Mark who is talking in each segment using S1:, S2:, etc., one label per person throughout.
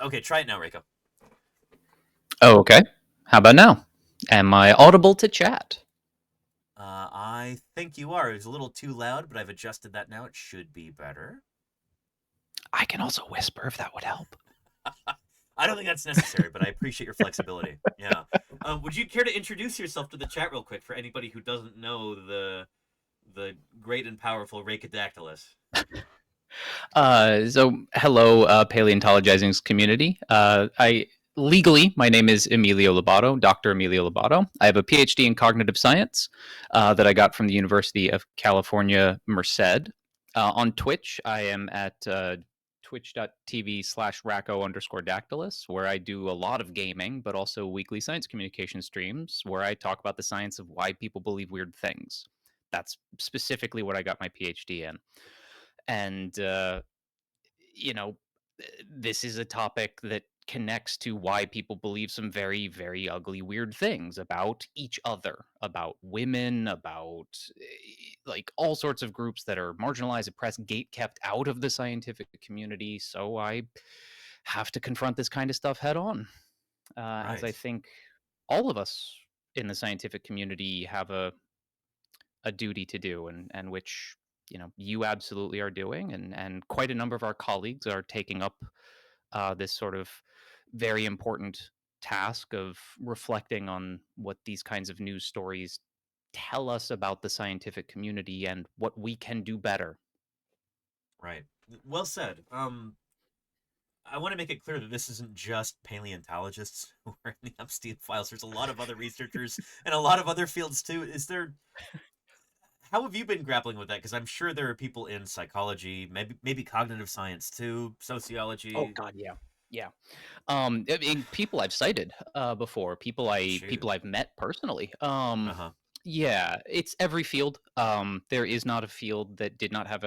S1: Okay, try it now, Reiko.
S2: Oh, okay. How about now? Am I audible to chat?
S1: I think you are. It was a little too loud, but I've adjusted that now. It should be better.
S2: I can also whisper if that would help.
S1: I don't think that's necessary, but I appreciate your flexibility. Yeah. Would you care to introduce yourself to the chat real quick for anybody who doesn't know the great and powerful Reikadactylus?
S2: Hello, Paleontologizing's community. My name is Emilio Lobato, Dr. Emilio Lobato. I have a PhD in cognitive science that I got from the University of California, Merced. On Twitch, I am at twitch.tv/Racco_Dactylus, where I do a lot of gaming, but also weekly science communication streams where I talk about the science of why people believe weird things. That's specifically what I got my PhD in. And you know, this is a topic that connects to why people believe some very, very ugly, weird things about each other, about women, about like all sorts of groups that are marginalized, oppressed, gate kept out of the scientific community. So I have to confront this kind of stuff head on, as
S1: Right.
S2: I think all of us in the scientific community have a duty to do, and which you absolutely are doing, and quite a number of our colleagues are taking up this sort of very important task of reflecting on what these kinds of news stories tell us about the scientific community and what we can do better.
S1: Right. Well said. I want to make it clear that this isn't just paleontologists who are in the Epstein files. There's a lot of other researchers and a lot of other fields too. Is there How have you been grappling with that? Because I'm sure there are people in psychology, maybe cognitive science too,
S2: Oh
S1: sociology.
S2: God, yeah, yeah. I mean, people I've cited before,
S1: Shoot.
S2: people I've met personally.
S1: Uh-huh.
S2: Yeah, it's every field. There is not a field that did not have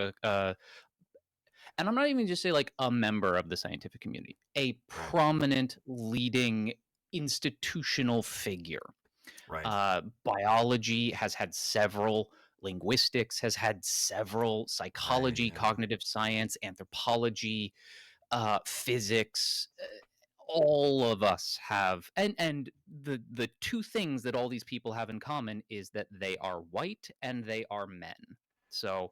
S2: and I'm not even just say like a member of the scientific community, a
S1: Right.
S2: prominent leading institutional figure.
S1: Right.
S2: Biology has had several, linguistics has had several,
S1: Right.
S2: psychology,
S1: Yeah.
S2: cognitive science, anthropology, physics. All of us have, and the two things that all these people have in common is that they are white and they are men. So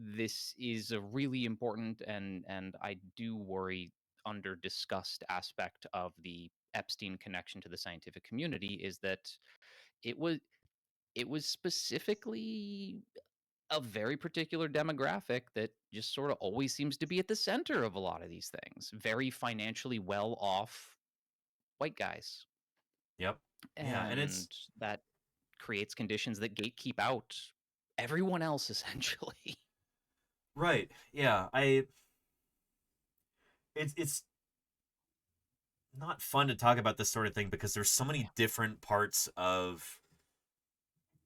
S2: this is a really important and I do worry under discussed aspect of the Epstein connection to the scientific community is that it was it was specifically a very particular demographic that just sort of always seems to be at the center of a lot of these things. Very financially well off white guys.
S1: Yep. Yeah. And
S2: And that creates conditions that gatekeep out everyone else essentially.
S1: right. Yeah. It's not fun to talk about this sort of thing because there's so
S2: Yeah.
S1: many different parts of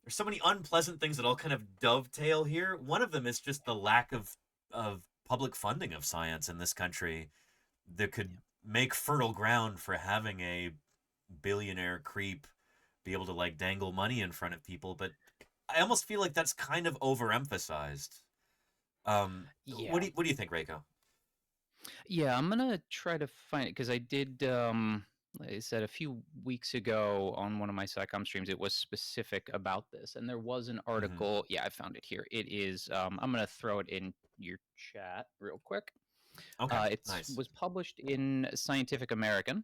S1: there's so many unpleasant things that all kind of dovetail here. One of them is just the lack of public funding of science in this country that could
S2: Yeah.
S1: make fertile ground for having a billionaire creep be able to like dangle money in front of people, but I almost feel like that's kind of overemphasized.
S2: Yeah.
S1: What do you think, Reiko?
S2: Yeah, I'm gonna try to find it because I did. Like I said a few weeks ago on one of my SciComm streams, it was specific about this, and there was an
S1: Mm-hmm.
S2: article. Yeah, I found it here. It is. I'm gonna throw it in your chat real quick.
S1: Okay,
S2: It's
S1: nice.
S2: was published in Scientific American,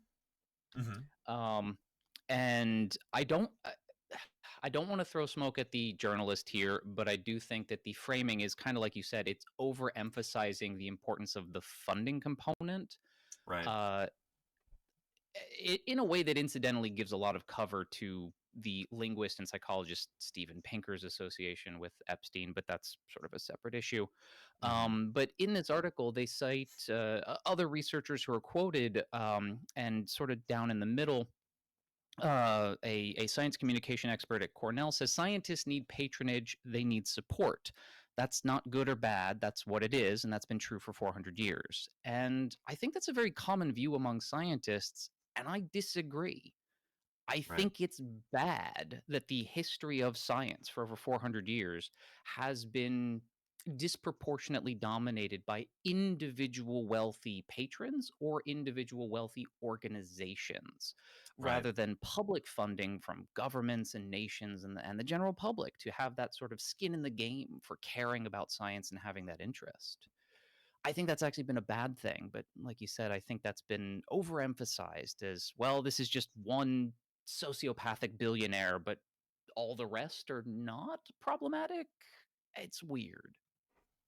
S1: Mm-hmm.
S2: um, and I don't want to throw smoke at the journalist here, but I do think that the framing is kind of like you said. It's overemphasizing the importance of the funding component.
S1: Right.
S2: Uh, in a way that incidentally gives a lot of cover to the linguist and psychologist Steven Pinker's association with Epstein, but that's sort of a separate issue.
S1: Mm-hmm.
S2: But in this article, they cite other researchers who are quoted, and sort of down in the middle, a science communication expert at Cornell says scientists need patronage, they need support. That's not good or bad. That's what it is. And that's been true for 400 years. And I think that's a very common view among scientists. And I disagree. I
S1: Right.
S2: think it's bad that the history of science for over 400 years has been disproportionately dominated by individual wealthy patrons or individual wealthy organizations
S1: Right.
S2: rather than public funding from governments and nations and the general public to have that sort of skin in the game for caring about science and having that interest. I think that's actually been a bad thing, but like you said, I think that's been overemphasized as well. This is just one sociopathic billionaire, but all the rest are not problematic. It's weird.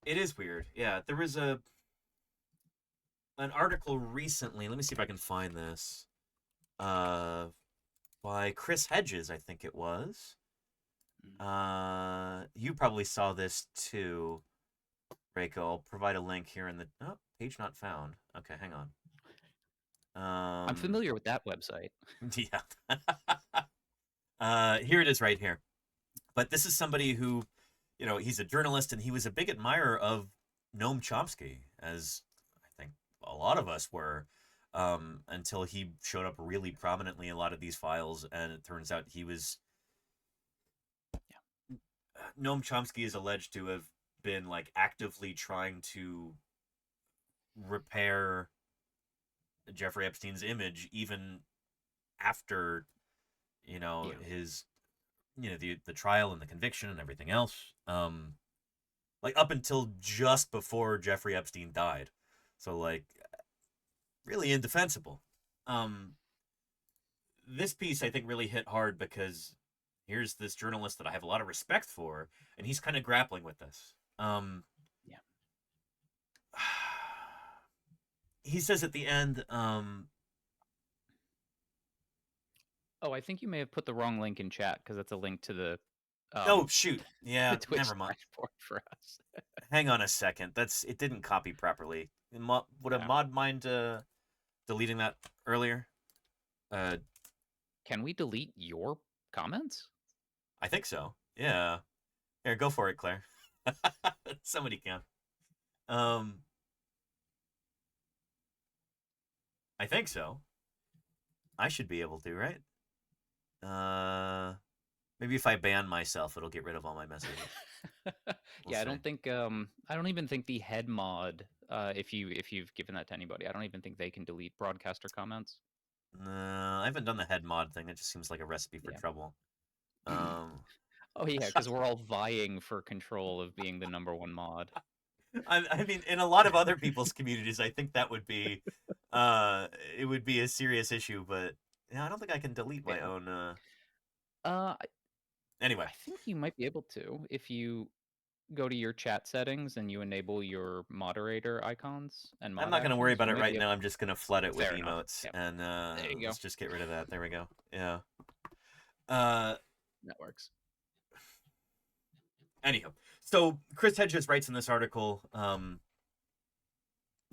S1: It is weird. Yeah, there was a an article recently. Let me see if I can find this. Uh, by Chris Hedges, I think it was.
S2: Mm.
S1: You probably saw this too, Reiko. I'll provide a link here in the page not found. Okay, hang on.
S2: I'm
S1: Um,
S2: familiar with that website.
S1: yeah. Here it is right here. But this is somebody who, he's a journalist and he was a big admirer of Noam Chomsky, as I think a lot of us were, until he showed up really prominently in a lot of these files. And it turns out he was
S2: Yeah.
S1: Noam Chomsky is alleged to have been like actively trying to repair Jeffrey Epstein's image even after
S2: Yeah.
S1: his the trial and the conviction and everything else, like up until just before Jeffrey Epstein died, so like really indefensible. um this piece I think really hit hard because here's this journalist that I have a lot of respect for, and he's kind of grappling with this.
S2: Yeah.
S1: He says at the end,
S2: Oh, I think you may have put the wrong link in chat because that's a link to
S1: oh
S2: um
S1: shoot,
S2: the
S1: yeah,
S2: Twitch
S1: never mind.
S2: dashboard for us.
S1: Hang on a second, it didn't copy properly. Would a
S2: Yeah.
S1: mod mind deleting that earlier?
S2: Can we delete your comments?
S1: I think so. Yeah. Here, go for it, Claire. Somebody can. Um, I think so. I should be able to, right? Uh, maybe if I ban myself, it'll get rid of all my messages. We'll
S2: Yeah,
S1: see.
S2: I don't even think the head mod, if you've given that to anybody, I don't even think they can delete broadcaster comments.
S1: No, I haven't done the head mod thing. It just seems like a recipe for
S2: Yeah.
S1: trouble. Um,
S2: Oh yeah, because we're all vying for control of being the number one mod.
S1: I mean, in a lot of other people's communities, I think that would be, uh, it would be a serious issue. But yeah, I don't think I can delete my
S2: Yeah.
S1: own.
S2: I
S1: Anyway,
S2: I think you might be able to if you go to your chat settings and you enable your moderator icons and
S1: I'm
S2: mod
S1: not going to worry
S2: actions.
S1: about
S2: You
S1: it
S2: might
S1: right
S2: be able.
S1: now. I'm just going to flood it with
S2: Fair enough.
S1: emotes,
S2: Yeah.
S1: and
S2: There you go.
S1: let's just get rid of that. There we go. Yeah. Uh,
S2: That works.
S1: Anyhow, so Chris Hedges writes in this article, Noam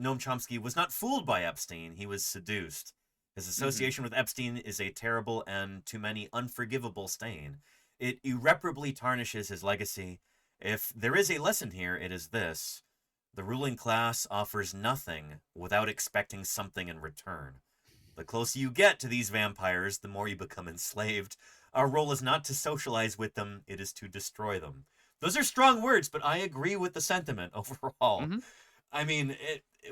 S1: Chomsky was not fooled by Epstein. He was seduced. His
S2: Mm-hmm.
S1: association with Epstein is a terrible and, to many, unforgivable stain. It irreparably tarnishes his legacy. If there is a lesson here, it is this: the ruling class offers nothing without expecting something in return. The closer you get to these vampires, the more you become enslaved. Our role is not to socialize with them, it is to destroy them. Those are strong words, but I agree with the sentiment overall.
S2: Mm-hmm.
S1: I mean,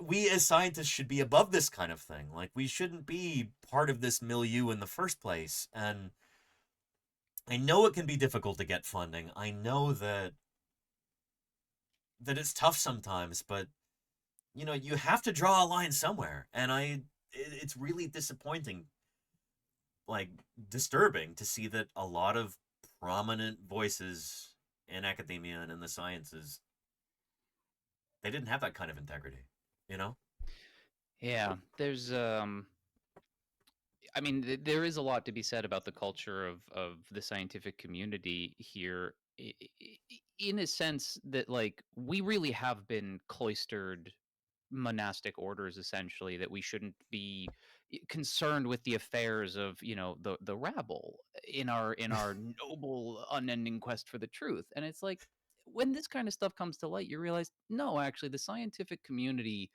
S1: we as scientists should be above this kind of thing. Like, we shouldn't be part of this milieu in the first place. And I know it can be difficult to get funding. I know that it's tough sometimes, but you have to draw a line somewhere. And it's really disappointing, like disturbing to see that a lot of prominent voices in academia and in the sciences, they didn't have that kind of integrity, you know?
S2: Yeah. There's I mean, there is a lot to be said about the culture of the scientific community here, in a sense that like we really have been cloistered monastic orders essentially that we shouldn't be concerned with the affairs of the rabble in our noble unending quest for the truth. And it's like when this kind of stuff comes to light, you realize no, actually the scientific community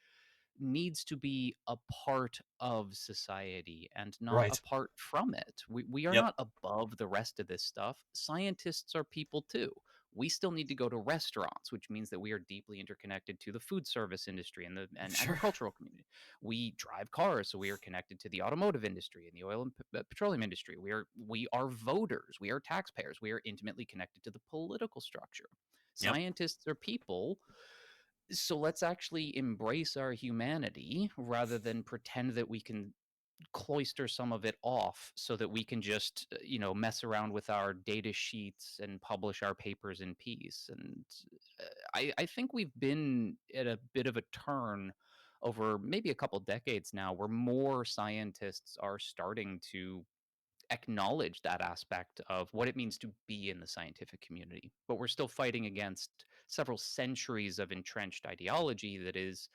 S2: needs to be a part of society and not
S1: Right.
S2: apart from it. We are
S1: Yep.
S2: not above the rest of this stuff. Scientists are people too. we still need to go to restaurants, which means that we are deeply interconnected to the food service industry and the and
S1: Sure.
S2: agricultural community. We drive cars, so we are connected to the automotive industry and the oil and petroleum industry. We are voters, we are taxpayers, we are intimately connected to the political structure.
S1: Yep.
S2: Scientists are people, so let's actually embrace our humanity rather than pretend that we can cloister some of it off so that we can just mess around with our data sheets and publish our papers in peace. And I think we've been at a bit of a turn over maybe a couple decades now where more scientists are starting to acknowledge that aspect of what it means to be in the scientific community. But we're still fighting against several centuries of entrenched ideology that is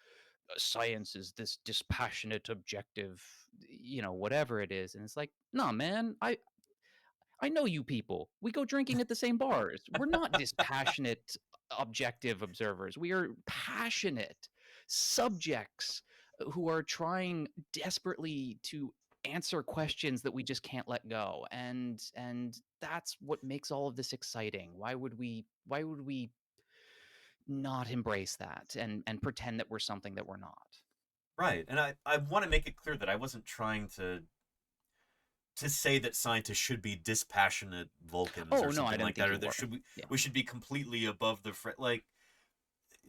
S2: science is this dispassionate, objective, whatever it is. And it's like, nah, man, I know you people. We go drinking at the same bars. We're not dispassionate, objective observers. We are passionate subjects who are trying desperately to answer questions that we just can't let go. And that's what makes all of this exciting. Why would we not embrace that and pretend that we're something that we're not?
S1: Right. And I want to make it clear that I wasn't trying to say that scientists should be dispassionate Vulcans or
S2: Oh, no, I
S1: something
S2: didn't
S1: like that,
S2: think
S1: or
S2: you
S1: that
S2: were.
S1: should
S2: Yeah.
S1: we should be completely above the like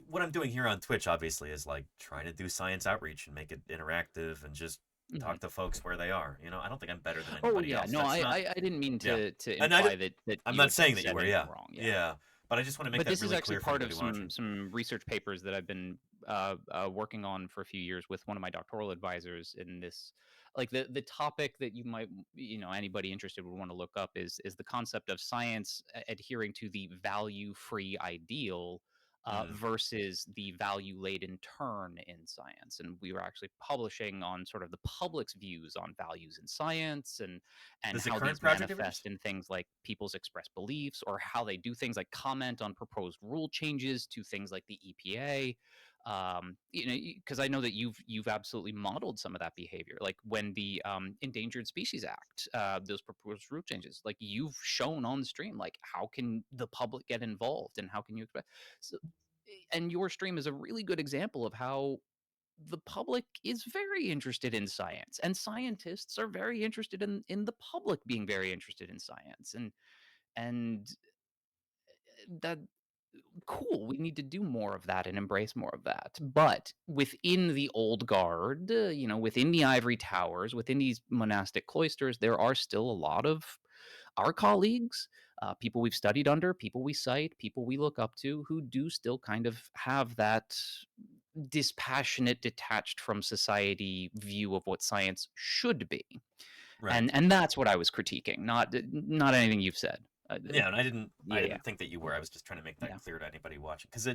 S1: what I'm doing here on Twitch obviously is like trying to do science outreach and make it interactive and just
S2: Mhm.
S1: talk to folks where they are. I don't think I'm better than
S2: Oh,
S1: anybody
S2: yeah.
S1: else.
S2: No,
S1: That's
S2: I
S1: not,
S2: I I didn't mean
S1: yeah.
S2: to
S1: And I
S2: imply that
S1: I'm
S2: you
S1: not
S2: had
S1: saying that you
S2: said
S1: were,
S2: anything
S1: yeah.
S2: wrong. Yeah.
S1: Yeah. But I just want to make
S2: But
S1: that
S2: this is
S1: really
S2: actually
S1: clear for
S2: part
S1: anybody
S2: of
S1: watching.
S2: some research papers that I've been working on for a few years with one of my doctoral advisors in this. Like the topic that you might, anybody interested would want to look up is the concept of science adhering to the value free ideal.
S1: Mm.
S2: Versus the value laden turn in science. And we were actually publishing on sort of the public's views on values in science and
S1: Does the
S2: how
S1: current
S2: these
S1: project ever
S2: manifest
S1: just?
S2: in things like people's expressed beliefs or how they do things like comment on proposed rule changes to things like the EPA. Because I know that you've absolutely modeled some of that behavior, like when the Endangered Species Act, those proposed rule changes, like you've shown on stream, like how can the public get involved and how can you expect? So, and your stream is a really good example of how the public is very interested in science and scientists are very interested in the public being very interested in science and that cool, we need to do more of that and embrace more of that. But within the old guard, within the ivory towers, within these monastic cloisters, there are still a lot of our colleagues, people we've studied under, people we cite, people we look up to, who do still kind of have that dispassionate, detached from society view of what science should be.
S1: Right.
S2: And that's what I was critiquing, not anything you've said.
S1: Yeah, and I
S2: Yeah, yeah,
S1: didn't think that you were. I was just trying to make that
S2: yeah.
S1: clear to anybody watching because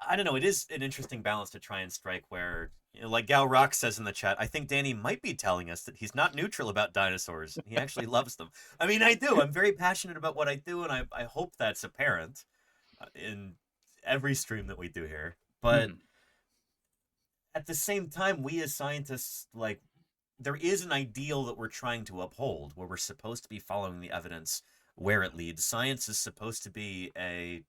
S1: I don't know, it is an interesting balance to try and strike where, like Gal Rock says in the chat, I think Danny might be telling us that he's not neutral about dinosaurs. He actually loves them. I mean, I do. I'm very passionate about what I do, and I hope that's apparent in every stream that we do here. But
S2: Mhm.
S1: at the same time, we as scientists, like, there is an ideal that we're trying to uphold where we're supposed to be following the evidence where it leads. Science is supposed to be I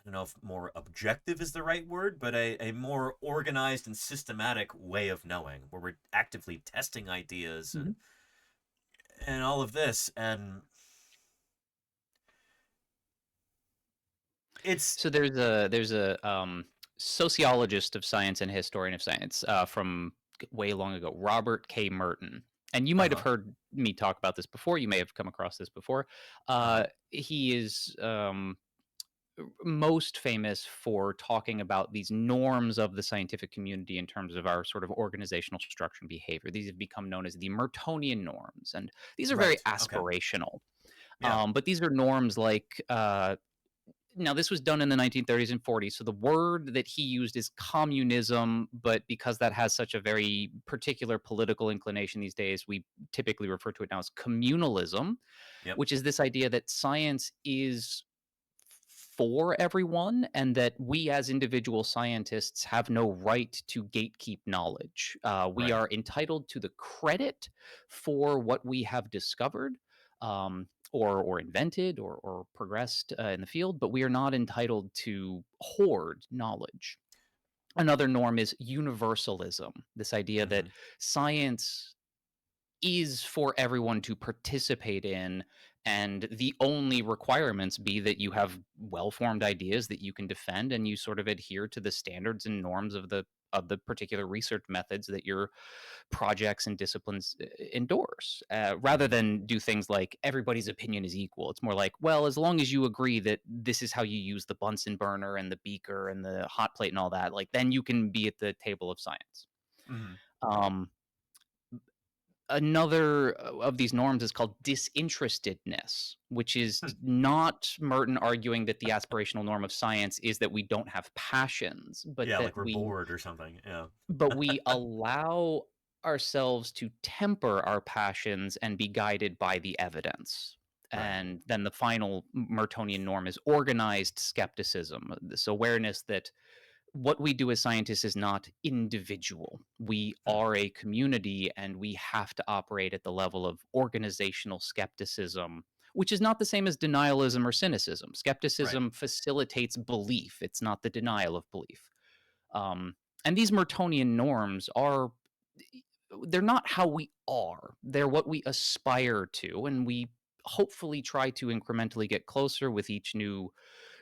S1: don't know if more objective is the right word, but a more organized and systematic way of knowing where we're actively testing ideas
S2: Mhm.
S1: and all of this. And it's
S2: So there's a sociologist of science and historian of science from way long ago, Robert K. Merton, and you might have
S1: uh-huh,
S2: heard me talk about this before. You may have come across this before.
S1: uh-huh,
S2: He is most famous for talking about these norms of the scientific community in terms of our sort of organizational structure and behavior. These have become known as the Mertonian norms, and these are very
S1: right, okay,
S2: aspirational.
S1: yeah,
S2: But these are norms like now this was done in the 1930s and 40s, so the word that he used is communism, but because that has such a very particular political inclination these days, we typically refer to it now as communalism,
S1: yep,
S2: which is this idea that science is for everyone and that we as individual scientists have no right to gatekeep knowledge. We
S1: right,
S2: are entitled to the credit for what we have discovered. or invented or progressed in the field, but we are not entitled to hoard knowledge. Another norm is universalism, this idea that
S1: Mm-hmm.
S2: science is for everyone to participate in, and the only requirements be that you have well-formed ideas that you can defend, and you sort of adhere to the standards and norms of the particular research methods that your projects and disciplines endorse, rather
S1: Mm-hmm.
S2: than do things like everybody's opinion is equal. It's more like, well, as long as you agree that this is how you use the Bunsen burner and the beaker and the hot plate and all that, like then you can be at the table of science.
S1: Mm-hmm.
S2: um, Another of these norms is called disinterestedness, which is
S1: Hmm.
S2: not Merton arguing that the aspirational norm of science is that we don't have passions,
S1: Yeah, like we're bored or something. Yeah.
S2: but we allow ourselves to temper our passions and be guided by the evidence.
S1: Right.
S2: And then the final Mertonian norm is organized skepticism, this awareness that what we do as scientists is not individual. We
S1: Hmm.
S2: are a community, and we have to operate at the level of organizational skepticism, which is not the same as denialism or cynicism.
S1: Right.
S2: Skepticism facilitates belief, it's not the denial of belief. Um, and these Mertonian norms are, they're not how we are, they're what we aspire to, and we hopefully try to incrementally get closer with each new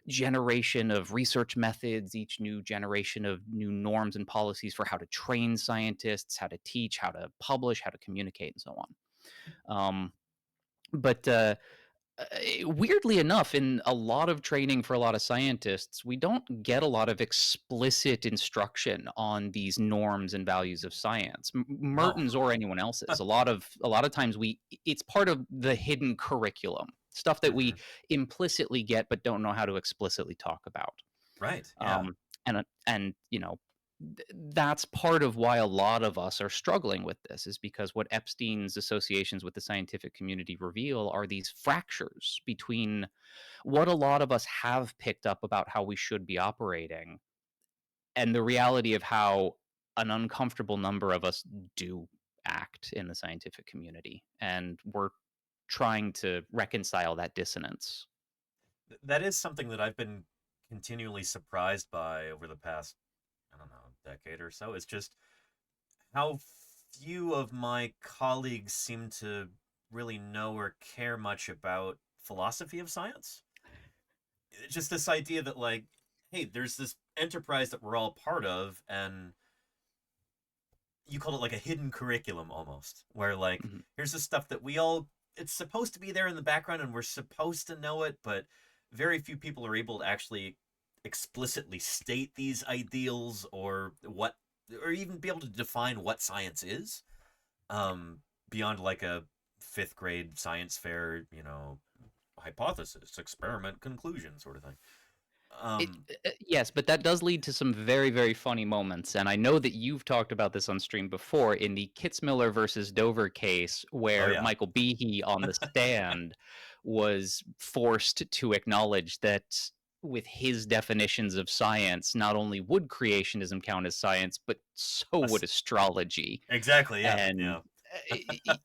S2: generation of research methods, each new generation of new norms and policies for how to train scientists, how to teach, how to publish, how to communicate, and so on. But Weirdly enough, in a lot of training for a lot of scientists, we don't get a lot of explicit instruction on these norms and values of science,
S1: Oh.
S2: Merton's or anyone else's. A lot of times it's part of the hidden curriculum, stuff that
S1: Mm-hmm.
S2: we implicitly get but don't know how to explicitly talk about.
S1: Right. Yeah.
S2: um, and you know, that's part of why a lot of us are struggling with this, is because what Epstein's associations with the scientific community reveal are these fractures between what a lot of us have picked up about how we should be operating and the reality of how an uncomfortable number of us do act in the scientific community, and we're trying to reconcile that dissonance.
S1: That is something that I've been continually surprised by over the past, I don't know, decade or so. It's just how few of my colleagues seem to really know or care much about philosophy of science. It's just this idea that, like, hey, there's this enterprise that we're all part of, and you call it like a hidden curriculum almost, where like
S2: Mhm.
S1: here's the stuff that we all, it's supposed to be there in the background and we're supposed to know it, but very few people are able to actually explicitly state these ideals or what, or even be able to define what science is, um beyond like a fifth grade science fair, hypothesis, experiment, conclusion sort of thing. um
S2: Yes, but that does lead to some very, very funny moments, and I know that you've talked about this on stream before in the Kitzmiller versus Dover case,
S1: oh
S2: where
S1: yeah.
S2: Michael Behe on the stand was forced to acknowledge that with his definitions of science, not only would creationism count as science, but so would astrology.
S1: Exactly, yeah,
S2: And
S1: yeah.
S2: uh,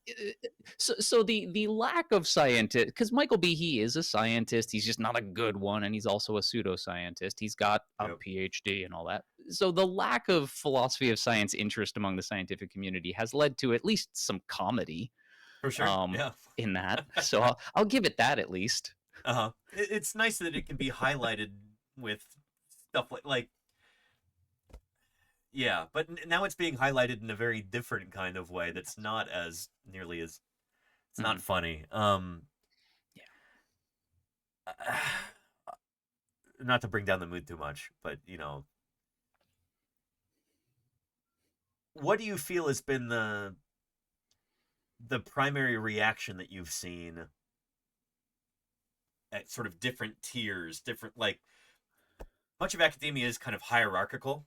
S2: so the lack of scientist, because Michael B, he is a scientist, he's just not a good one, and he's also a pseudoscientist, he's got a
S1: Yep.
S2: PhD and all that. So the lack of philosophy of science interest among the scientific community has led to at least some comedy,
S1: For sure,
S2: um
S1: yeah.
S2: in that, so I'll give it that at least.
S1: Uh-huh. It's nice that it can be highlighted with stuff like yeah, but now it's being highlighted in a very different kind of way that's not as nearly as, it's not
S2: Mhm.
S1: funny.
S2: Yeah.
S1: Not to bring down the mood too much, but what do you feel has been the primary reaction that you've seen at sort of different tiers, different, like, much of academia is kind of hierarchical.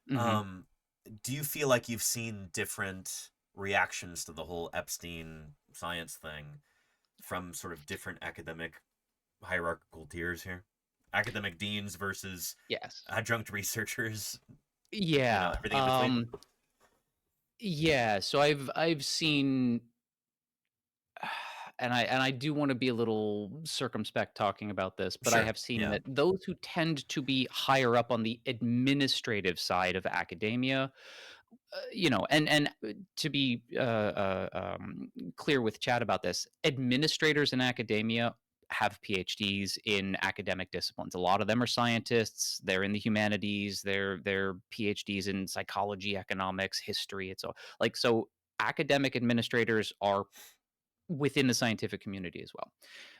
S2: Hmm.
S1: Um, do you feel like you've seen different reactions to the whole Epstein science thing from sort of different academic hierarchical tiers here? Academic deans versus
S2: Yes.
S1: adjunct researchers,
S2: Yeah.
S1: everything in between.
S2: Yeah, so I've seen and I do want to be a little circumspect talking about this, but I
S1: Sure.
S2: have seen
S1: Yeah.
S2: that those who tend to be higher up on the administrative side of academia, to be clear with Chad about this, administrators in academia have PhDs in academic disciplines. A lot of them are scientists. They're in the humanities. They're PhDs in psychology, economics, history. It's all like so. Academic administrators are within the scientific community as well.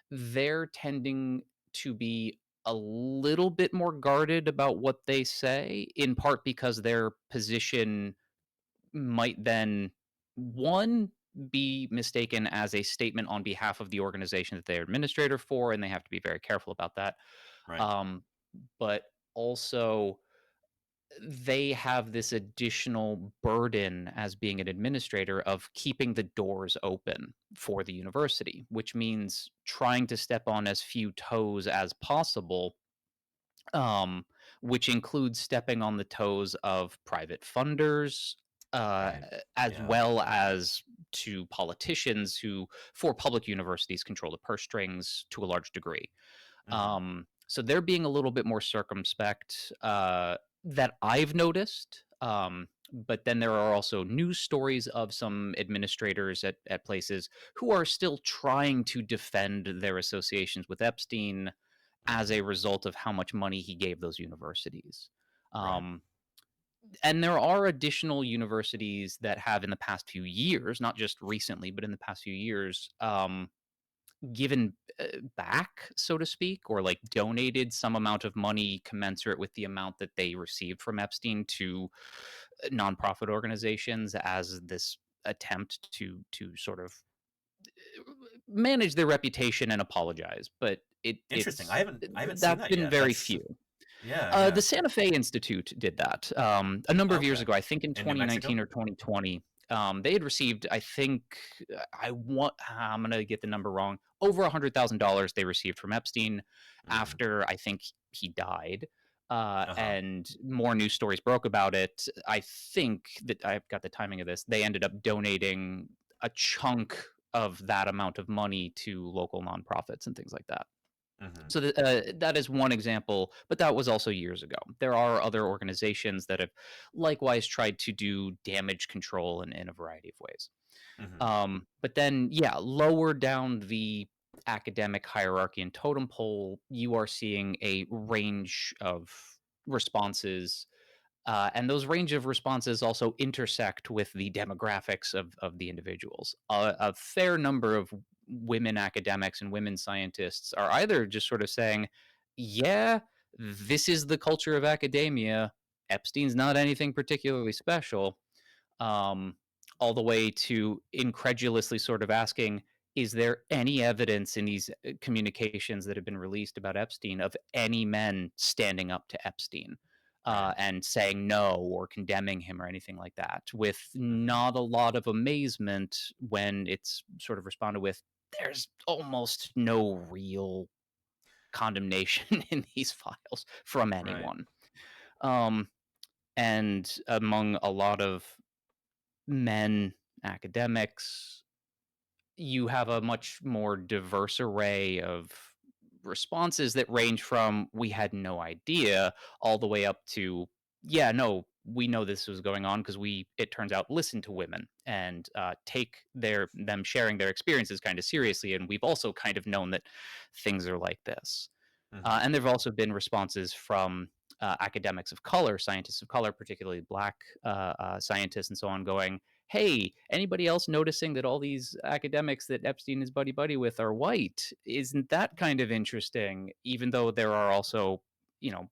S2: They're tending to be a little bit more guarded about what they say, in part because their position might then, one, be mistaken as a statement on behalf of the organization that they're administrator for, and they have to be very careful about that.
S1: Right.
S2: Um, but also, they have this additional burden as being an administrator of keeping the doors open for the university, which means trying to step on as few toes as possible, um, which includes stepping on the toes of private funders, uh,
S1: Right.
S2: as
S1: Yeah.
S2: well as to politicians who, for public universities, control the purse strings to a large degree.
S1: Hmm.
S2: So they're being a little bit more circumspect, that I've noticed. But then there are also news stories of some administrators at places who are still trying to defend their associations with Epstein as
S1: Hmm.
S2: a result of how much money he gave those universities.
S1: Right.
S2: Um, and there are additional universities that have, in the past few years, not just recently, but in the past few years, given back, so to speak, or like donated some amount of money commensurate with the amount that they received from Epstein to nonprofit organizations as this attempt to sort of manage their reputation and apologize. But
S1: Interesting. I haven't seen
S2: that's
S1: that
S2: been
S1: yet.
S2: very
S1: That's
S2: few.
S1: yeah, yeah.
S2: The Santa Fe Institute did that a number of years
S1: Okay.
S2: ago. I think in
S1: In New
S2: 2019
S1: Mexico?
S2: or 2020. They had received, I think, I'm gonna get the number wrong. Over $100,000 they received from Epstein
S1: Mm.
S2: after I think he died.
S1: Uh-huh.
S2: And more news stories broke about it. I think that I've got the timing of this. They ended up donating a chunk of that amount of money to local nonprofits and things like that.
S1: Hmm.
S2: So that is one example, but that was also years ago. There are other organizations that have likewise tried to do damage control in a variety of ways.
S1: Hmm.
S2: But then, yeah, lower down the academic hierarchy and totem pole, you are seeing a range of responses, and those range of responses also intersect with the demographics of the individuals. A fair number of women academics and women scientists are either just sort of saying, yeah, this is the culture of academia. Epstein's not anything particularly special, um, all the way to incredulously sort of asking, is there any evidence in these communications that have been released about Epstein of any men standing up to Epstein
S1: Right.
S2: and saying no or condemning him or anything like that, with
S1: Hmm.
S2: not a lot of amazement when it's sort of responded with, there's almost no real condemnation in these files from
S1: Right.
S2: anyone. Um, and among a lot of men, academics, you have a much more diverse array of responses that range from "we had no idea" all the way up to "yeah, no, we know this was going on because we, it turns out, listen to women and take them sharing their experiences kind of seriously, and we've also kind of known that things are like this."
S1: Hmm.
S2: And there have also been responses from academics of color, scientists of color, particularly black scientists and so on, going, hey, anybody else noticing that all these academics that Epstein is buddy buddy with are white? Isn't that kind of interesting? Even though there are also,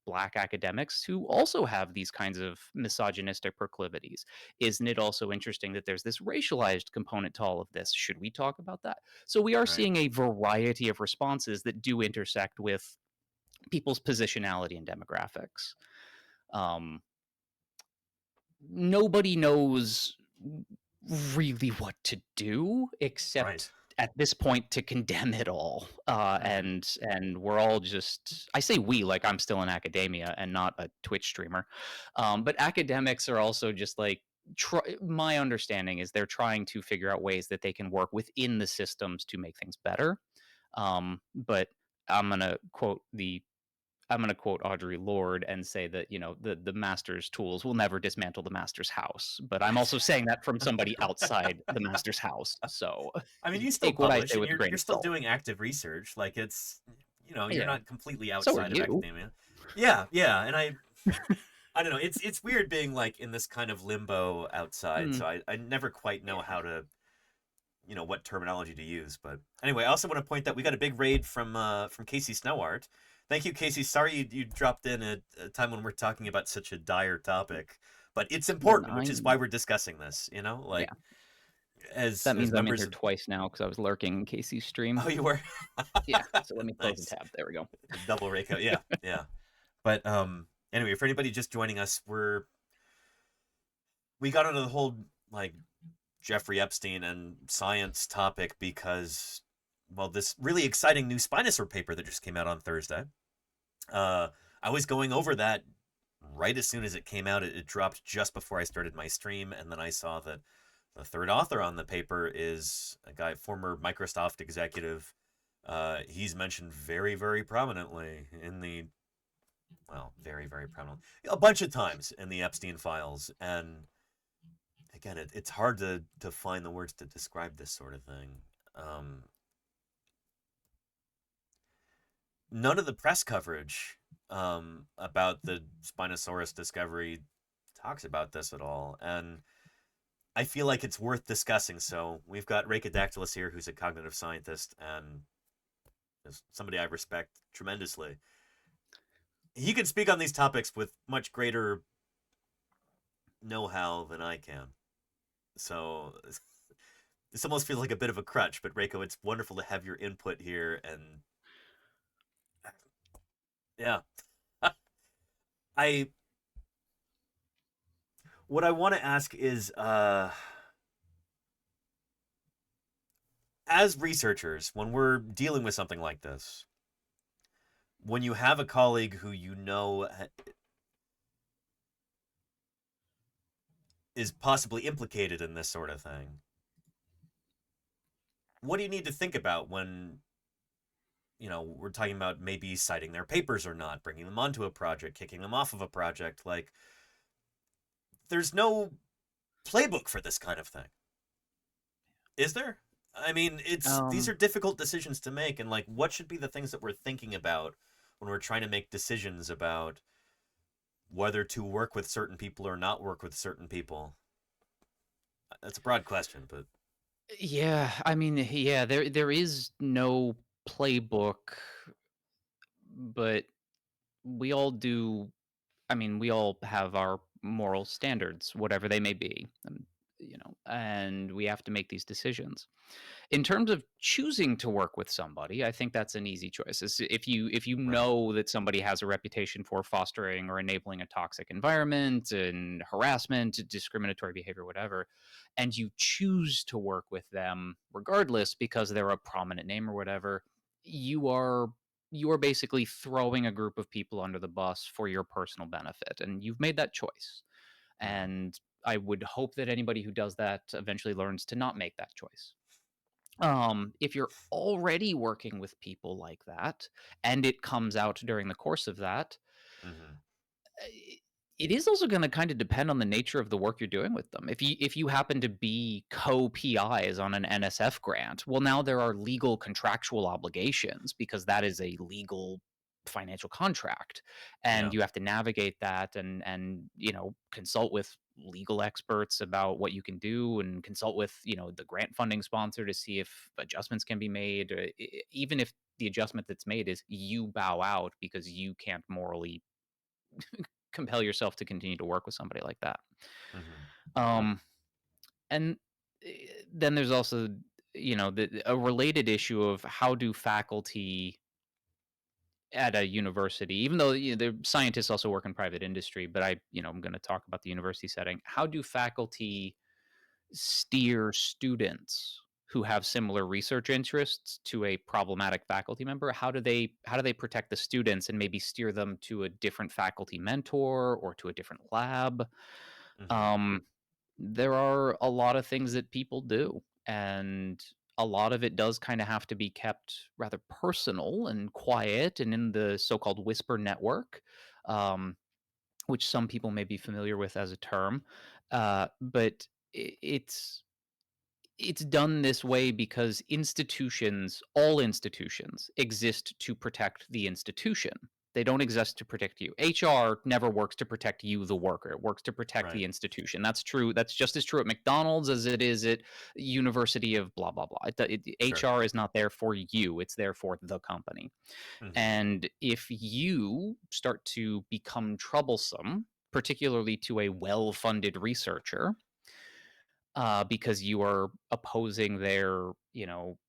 S2: black academics who also have these kinds of misogynistic proclivities. Isn't it also interesting that there's this racialized component to all of this? Should we talk about that? So we are
S1: Right.
S2: seeing a variety of responses that do intersect with people's positionality and demographics. Um, Nobody knows really what to do except
S1: Right.
S2: at this point to condemn it all.
S1: Hmm.
S2: And we're all just, I say we like I'm still in academia and not a Twitch streamer, but academics are also just like my understanding is they're trying to figure out ways that they can work within the systems to make things better. But I'm gonna quote the I'm going to quote Audre Lorde and say that, the master's tools will never dismantle the master's house. But I'm also saying that from somebody outside the master's house. So
S1: I mean, you still
S2: take what I
S1: publish
S2: say
S1: and
S2: with a
S1: you're
S2: grain
S1: you're
S2: of
S1: still
S2: salt.
S1: doing active research. Like it's, you're
S2: Yeah.
S1: not completely
S2: So are
S1: outside of
S2: you.
S1: academia. Yeah, yeah, and I don't know. It's weird being like in this kind of limbo outside.
S2: Mm,
S1: So I never quite know
S2: yeah.
S1: how to, what terminology to use. But anyway, I also want to point that we got a big raid from Casey Snowart. Thank you, Casey. Sorry you dropped in at a time when we're talking about such a dire topic, but it's important, which is why
S2: Nine.
S1: we're discussing this.
S2: Yeah.
S1: Like as
S2: That
S1: as
S2: means I'm in
S1: members
S2: here
S1: of.
S2: twice now because I was lurking in Casey's stream.
S1: Oh, you were.
S2: Yeah. So let me close the
S1: Nice.
S2: tab. There we go.
S1: Double rake out. Yeah, yeah. But anyway, for anybody just joining us, we got into the whole like Jeffrey Epstein and science topic because, well, this really exciting new Spinosaur paper that just came out on Thursday. Uh, I was going over that right as soon as it came out. It dropped just before I started my stream, and then I saw that the third author on the paper is a guy, former Microsoft executive. He's mentioned very, very prominently in the, well, very, very prominently, a bunch of times in the Epstein files, and again, it's hard to find the words to describe this sort of thing. Um, None of the press coverage about the Spinosaurus discovery talks about this at all, and I feel like it's worth discussing. So we've got Rhacodactylus here, who's a cognitive scientist and is somebody I respect tremendously. He can speak on these topics with much greater know-how than I can. So this almost feels like a bit of a crutch, but Reiko, it's wonderful to have your input here. And yeah, I what I want to ask is, as researchers, when we're dealing with something like this, when you have a colleague who is possibly implicated in this sort of thing, what do you need to think about when we're talking about maybe citing their papers or not, bringing them onto a project, kicking them off of a project? Like, there's no playbook for this kind of thing, is there? I mean, it's these
S2: Um,
S1: are difficult decisions to make, and like, what should be the things that we're thinking about when we're trying to make decisions about whether to work with certain people or not work with certain people? That's a broad question, but
S2: yeah. I mean, yeah. There is no playbook, but we all do. I mean, we all have our moral standards, whatever they may be, and we have to make these decisions. In terms of choosing to work with somebody, I think that's an easy choice. If you
S1: right.
S2: know that somebody has a reputation for fostering or enabling a toxic environment and harassment, discriminatory behavior, whatever, and you choose to work with them regardless because they're a prominent name or whatever, you are you are basically throwing a group of people under the bus for your personal benefit, and you've made that choice.
S1: Mm-hmm.
S2: And I would hope that anybody who does that eventually learns to not make that choice. If you're already working with people like that and it comes out during the course of that,
S1: Mm-hmm.
S2: i- it is also going to kind of depend on the nature of the work you're doing with them. If you happen to be co-PIs on an NSF grant, well, now there are legal contractual obligations because that is a legal financial contract,
S1: Yeah.
S2: and you have to navigate that and consult with legal experts about what you can do, and consult with the grant funding sponsor to see if adjustments can be made, even if the adjustment that's made is you bow out because you can't morally compel yourself to continue to work with somebody like that.
S1: Mm-hmm.
S2: Um, and then there's also, a related issue of how do faculty at a university, even though the scientists also work in private industry, but I'm going to talk about the university setting. How do faculty steer students who have similar research interests to a problematic faculty member? How do they protect the students and maybe steer them to a different faculty mentor or to a different lab?
S1: Mm-hmm.
S2: Um, there are a lot of things that people do, and a lot of it does kind of have to be kept rather personal and quiet and in the so-called whisper network, um, which some people may be familiar with as a term. But it's done this way because institutions, all institutions, exist to protect the institution. They don't exist to protect you. HR never works to protect you, the worker. It works to protect
S1: Right.
S2: the institution. That's true. That's just as true at McDonald's as it is at University of blah blah blah.
S1: Sure.
S2: HR is not there for you. It's there for the company.
S1: Hmm.
S2: And if you start to become troublesome, particularly to a well-funded researcher, because you are opposing their,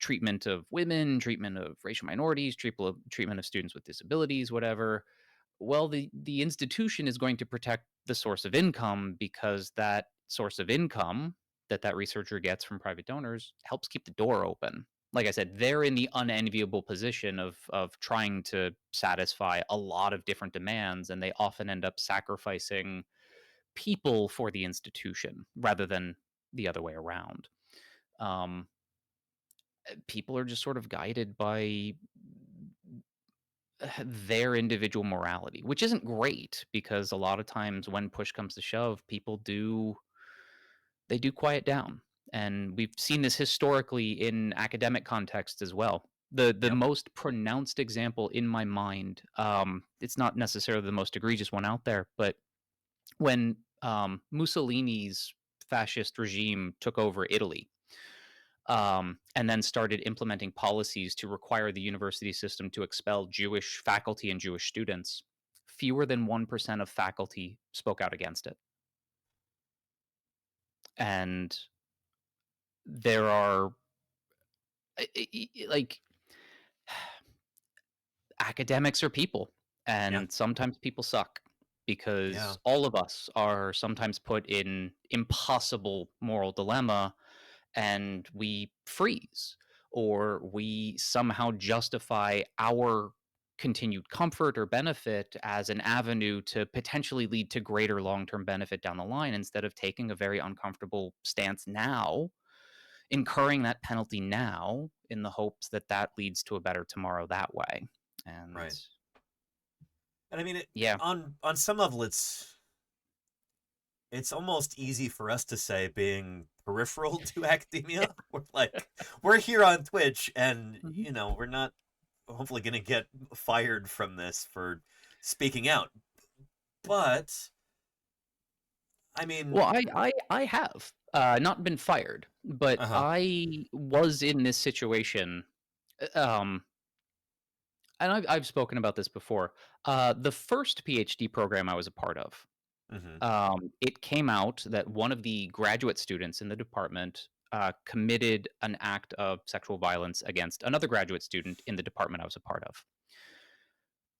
S2: treatment of women, treatment of racial minorities, treatment of students with disabilities, whatever. Well, the institution is going to protect the source of income because that source of income that researcher gets from private donors helps keep the door open. Like I said, they're in the unenviable position of trying to satisfy a lot of different demands, and they often end up sacrificing people for the institution rather than the other way around. Um, People are just sort of guided by their individual morality, which isn't great because a lot of times when push comes to shove, people do quiet down. And we've seen this historically in academic context as well. The
S1: Yep.
S2: most pronounced example in my mind, it's not necessarily the most egregious one out there, but when Mussolini's fascist regime took over Italy, and then started implementing policies to require the university system to expel Jewish faculty and Jewish students, fewer than 1% of faculty spoke out against it. And there are, like, academics are people,
S1: Yeah.
S2: and sometimes people suck
S1: Yeah.
S2: because all of us are sometimes put in impossible moral dilemma and we freeze or we somehow justify our continued comfort or benefit as an avenue to potentially lead to greater long-term benefit down the line instead of taking a very uncomfortable stance now, incurring that penalty now in the hopes that that leads to a better tomorrow that way. And
S1: Right. And I mean,
S2: yeah.
S1: on some level, it's almost easy for us to say, being peripheral to academia. We're here on Twitch, and
S2: Mhm.
S1: we're not hopefully going to get fired from this for speaking out. But I mean,
S2: Well, I have not been fired, but
S1: uh huh.
S2: I was in this situation. Um, and I've spoken about this before. The first PhD program I was a part of,
S1: Mm-hmm.
S2: it came out that one of the graduate students in the department committed an act of sexual violence against another graduate student in the department I was a part of.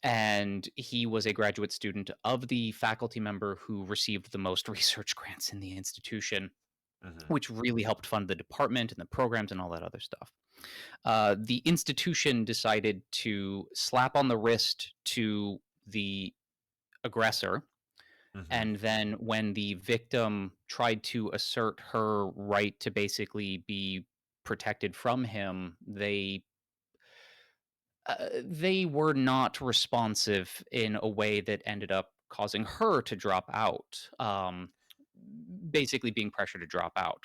S2: And he was a graduate student of the faculty member who received the most research grants in the institution,
S1: Mm-hmm.
S2: which really helped fund the department and the programs and all that other stuff. The institution decided to slap on the wrist to the aggressor.
S1: Mm-hmm.
S2: And then when the victim tried to assert her right to basically be protected from him, they were not responsive in a way that ended up causing her to drop out, basically being pressured to drop out.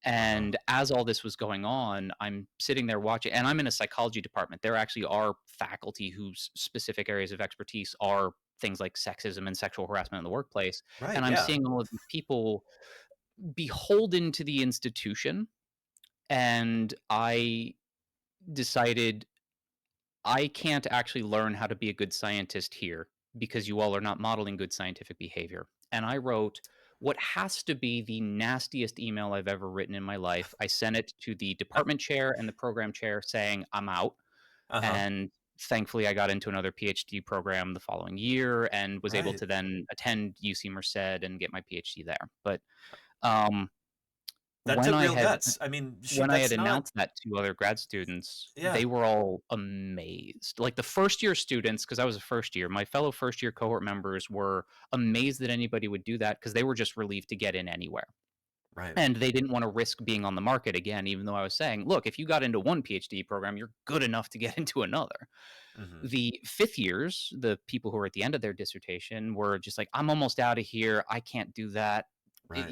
S1: Uh-huh.
S2: And as all this was going on, I'm sitting there watching, and I'm in a psychology department. There actually are faculty whose specific areas of expertise are things like sexism and sexual harassment in the workplace.
S1: Right.
S2: And I'm
S1: Yeah.
S2: seeing all of these people beholden to the institution. And I decided I can't actually learn how to be a good scientist here because you all are not modeling good scientific behavior. And I wrote what has to be the nastiest email I've ever written in my life. I sent it to the department chair and the program chair saying, I'm out.
S1: Uh-huh.
S2: And thankfully, I got into another PhD program the following year and was able
S1: Right.
S2: to then attend UC Merced and get my PhD there. But um,
S1: That
S2: when
S1: took
S2: I
S1: real
S2: had
S1: guts. I mean, shoot,
S2: when I had
S1: that's not.
S2: announced that to other grad students,
S1: Yeah.
S2: they were all amazed. Like the first year students, because I was a first year, my fellow first year cohort members were amazed that anybody would do that because they were just relieved to get in anywhere.
S1: Right.
S2: And they didn't want to risk being on the market again, even though I was saying, look, if you got into one PhD program, you're good enough to get into another.
S1: Mm-hmm.
S2: The fifth years, the people who were at the end of their dissertation were just like, I'm almost out of here. I can't do that.
S1: Right.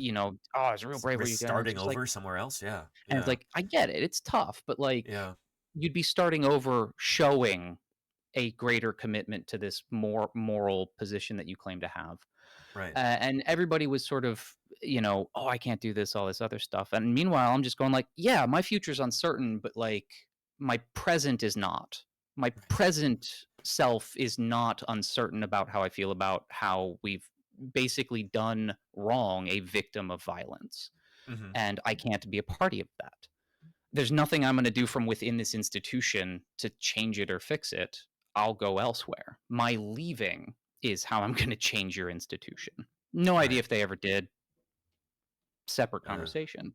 S2: Oh, it's real brave what
S1: Risk
S2: you're doing. It's
S1: starting
S2: just like,
S1: over somewhere else. Yeah.
S2: and it's
S1: Yeah.
S2: like, I get it. It's tough, but like,
S1: Yeah.
S2: you'd be starting over showing a greater commitment to this more moral position that you claim to have.
S1: Right.
S2: And everybody was sort of, oh, I can't do this, all this other stuff. And meanwhile, I'm just going like, yeah, my future's uncertain, but like my present is not. My
S1: Right.
S2: present self is not uncertain about how I feel about how we've basically done wrong, a victim of violence.
S1: Mm-hmm.
S2: And I can't be a party of that. There's nothing I'm going to do from within this institution to change it or fix it. I'll go elsewhere. My leaving is how I'm going to change your institution. No idea
S1: Right.
S2: if they ever did. Separate
S1: Yeah.
S2: conversation,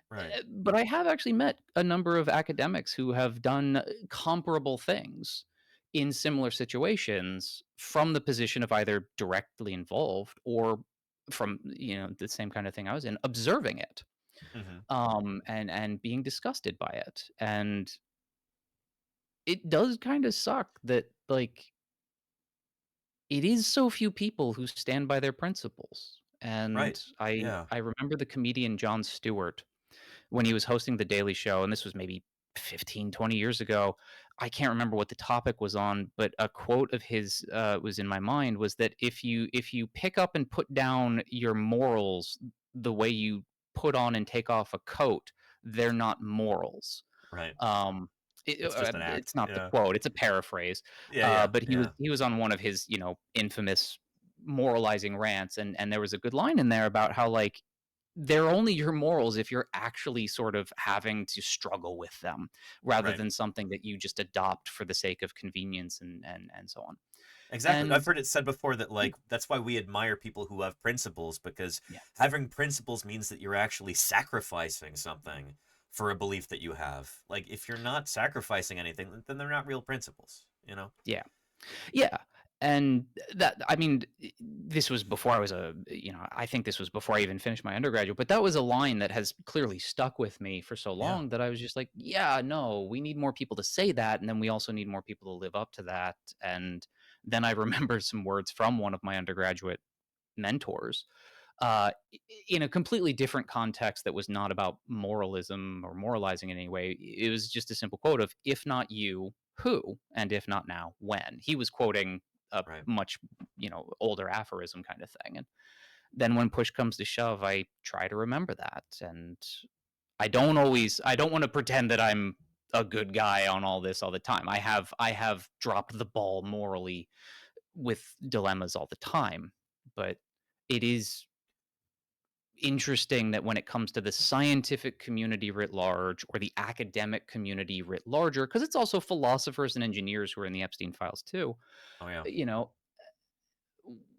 S1: Right.
S2: but I have actually met a number of academics who have done comparable things in similar situations from the position of either directly involved or from the same kind of thing I was in, observing it,
S1: Mm-hmm.
S2: and being disgusted by it. And it does kind of suck that like it is so few people who stand by their principles.
S1: Right.
S2: And I
S1: Yeah.
S2: I remember the comedian Jon Stewart when he was hosting the Daily Show, and this was maybe 15, 20 years ago. I can't remember what the topic was on, but a quote of his was in my mind was that if you pick up and put down your morals the way you put on and take off a coat, they're not morals.
S1: Right.
S2: Um,
S1: It's just an
S2: it's
S1: act.
S2: not the
S1: Yeah.
S2: quote; it's a paraphrase.
S1: Yeah. Yeah.
S2: But he was
S1: Yeah.
S2: he was on one of his infamous moralizing rants, and there was a good line in there about how like they're only your morals if you're actually sort of having to struggle with them rather
S1: Right.
S2: than something that you just adopt for the sake of convenience and so on.
S1: Exactly. I've
S2: And
S1: heard it said before that like that's why we admire people who have principles, because
S2: yeah,
S1: having principles means that you're actually sacrificing something for a belief that you have. Like if you're not sacrificing anything, then they're not real principles, you know?
S2: yeah, yeah. And that, I mean, this was before I was I think this was before I even finished my undergraduate, but that was a line that has clearly stuck with me for so
S1: Yeah.
S2: long that I was just like, yeah, no, we need more people to say that. And then we also need more people to live up to that. And then I remember some words from one of my undergraduate mentors in a completely different context that was not about moralism or moralizing in any way. It was just a simple quote of, if not you, who? And if not now, when? He was quoting a
S1: Right.
S2: much, older aphorism kind of thing. And then when push comes to shove, I try to remember that. And I don't want to pretend that I'm a good guy on all this all the time. I have dropped the ball morally with dilemmas all the time, but it is interesting that when it comes to the scientific community writ large or the academic community writ larger, because it's also philosophers and engineers who are in the Epstein files too,
S1: Oh yeah.
S2: you know,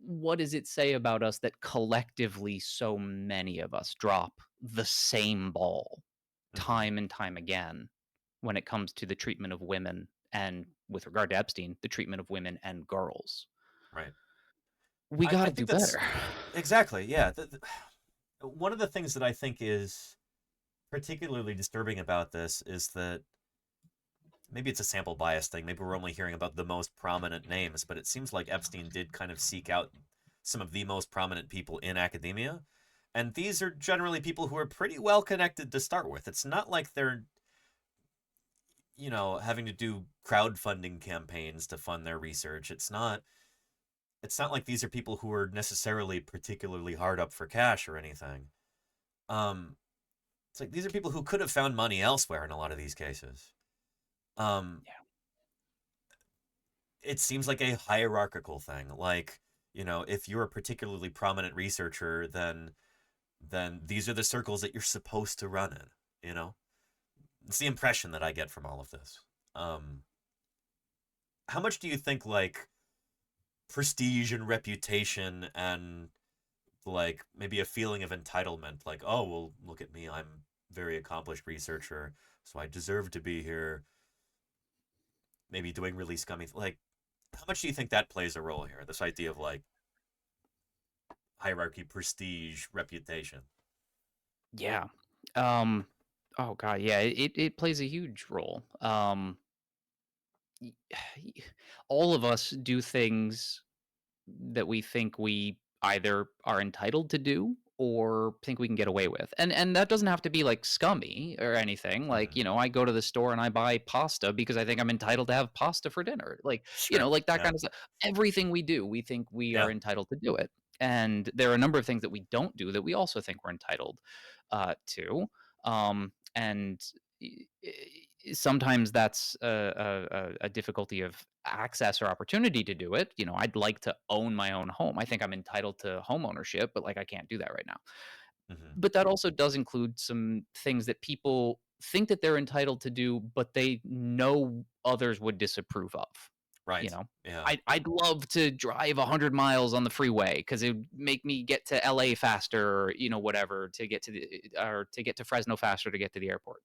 S2: what does it say about us that collectively so many of us drop the same ball
S1: Mm-hmm.
S2: time and time again when it comes to the treatment of women and, with regard to Epstein, the treatment of women and girls?
S1: Right.
S2: We
S1: I
S2: got to do
S1: think that's
S2: better.
S1: exactly, yeah. One of the things that I think is particularly disturbing about this is that maybe it's a sample bias thing. Maybe we're only hearing about the most prominent names, but it seems like Epstein did kind of seek out some of the most prominent people in academia. And these are generally people who are pretty well connected to start with. It's not like they're, having to do crowdfunding campaigns to fund their research. It's not like these are people who are necessarily particularly hard up for cash or anything. Um it's like these are people who could have found money elsewhere in a lot of these cases. Um it seems like a hierarchical thing. Like, if you're a particularly prominent researcher, then these are the circles that you're supposed to run in, you know? It's the impression that I get from all of this. Um how much do you think like prestige and reputation and like maybe a feeling of entitlement, like, oh well, look at me, I'm a very accomplished researcher, so I deserve to be here, maybe doing really scummy like, how much do you think that plays a role here, this idea of like hierarchy, prestige, reputation?
S2: Yeah. Um, oh god, yeah, it plays a huge role. Y- all of us do things that we think we either are entitled to do or think we can get away with. And that doesn't have to be like scummy or anything. Like,
S1: Hmm.
S2: I go to the store and I buy pasta because I think I'm entitled to have pasta for dinner. Like,
S1: Sure.
S2: like that
S1: Yeah.
S2: kind of stuff. Everything we do, we think we are
S1: Yeah.
S2: entitled to do it. And there are a number of things that we don't do that we also think we're entitled to. And sometimes that's a difficulty of access or opportunity to do it. I'd like to own my own home. I think I'm entitled to home ownership, but like I can't do that right now.
S1: Hmm.
S2: But that also does include some things that people think that they're entitled to do, but they know others would disapprove of. You
S1: Right.
S2: know,
S1: Yeah.
S2: I'd love to drive 100 miles on the freeway because it would make me get to LA faster, or, whatever, to get to to get to Fresno faster to get to the airport.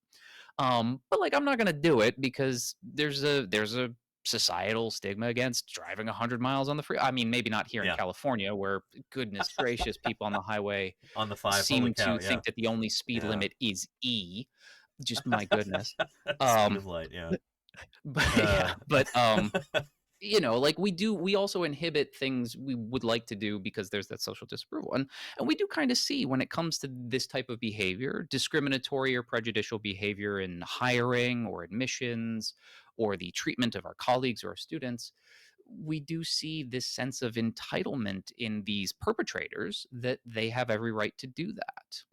S2: But like I'm not gonna do it because there's a societal stigma against driving 100 miles on the free. I mean, maybe not here in
S1: Yeah.
S2: California, where goodness gracious, people on the highway
S1: On the five. Holy
S2: seem
S1: cow.
S2: to
S1: Yeah.
S2: think that the only speed
S1: Yeah.
S2: limit is E. Just my goodness.
S1: Speed
S2: Um,
S1: of light. Yeah.
S2: but
S1: Uh,
S2: yeah, but like we also inhibit things we would like to do because there's that social disapproval. And we do kind of see when it comes to this type of behavior, discriminatory or prejudicial behavior in hiring or admissions or the treatment of our colleagues or our students, we do see this sense of entitlement in these perpetrators that they have every right to do that.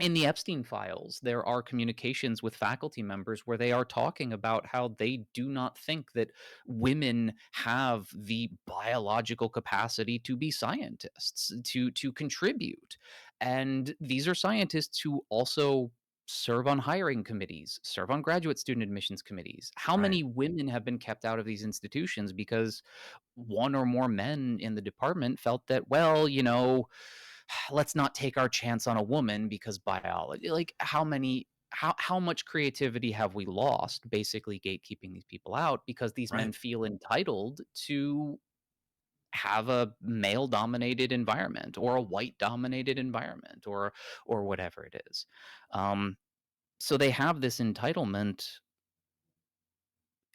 S2: In the Epstein files, there are communications with faculty members where they are talking about how they do not think that women have the biological capacity to be scientists, to contribute. And these are scientists who also serve on hiring committees, serve on graduate student admissions committees. How
S1: right.
S2: many women have been kept out of these institutions because one or more men in the department felt that, well, let's not take our chance on a woman because biology. Like how much creativity have we lost basically gatekeeping these people out because these
S1: Right.
S2: men feel entitled to have a male dominated environment or a white dominated environment or whatever it is. um so they have this entitlement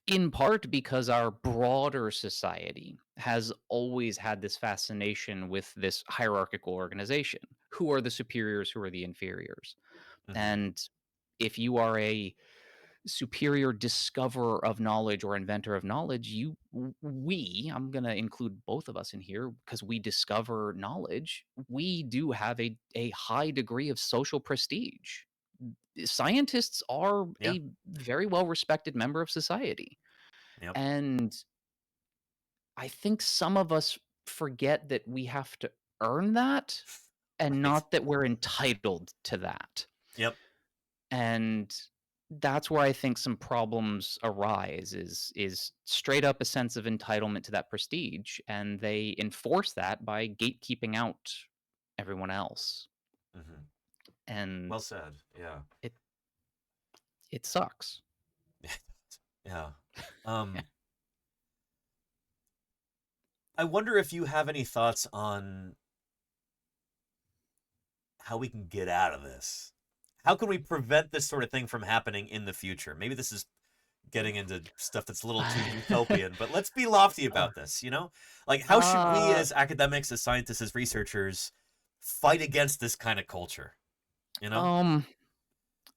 S2: in part because our broader society has always had this fascination with this hierarchical organization. Who are the superiors? Who are the inferiors?
S1: Hmm.
S2: And if you are a superior discoverer of knowledge or inventor of knowledge, I'm going to include both of us in here because we discover knowledge. We do have a high degree of social prestige. Scientists are
S1: Yeah.
S2: a very well respected member of society.
S1: Yep.
S2: And I think some of us forget that we have to earn that and
S1: Right.
S2: not that we're entitled to that.
S1: Yep.
S2: And that's where I think some problems arise is straight up a sense of entitlement to that prestige, and they enforce that by gatekeeping out everyone else.
S1: Hmm.
S2: And
S1: Well said. Yeah.
S2: it it sucks.
S1: Yeah.
S2: Yeah.
S1: Um, I wonder if you have any thoughts on how we can get out of this. How can we prevent this sort of thing from happening in the future? Maybe this is getting into stuff that's a little too utopian, but let's be lofty about this. Like, how should we
S2: uh
S1: as academics, as scientists, as researchers fight against this kind of culture? You know?
S2: um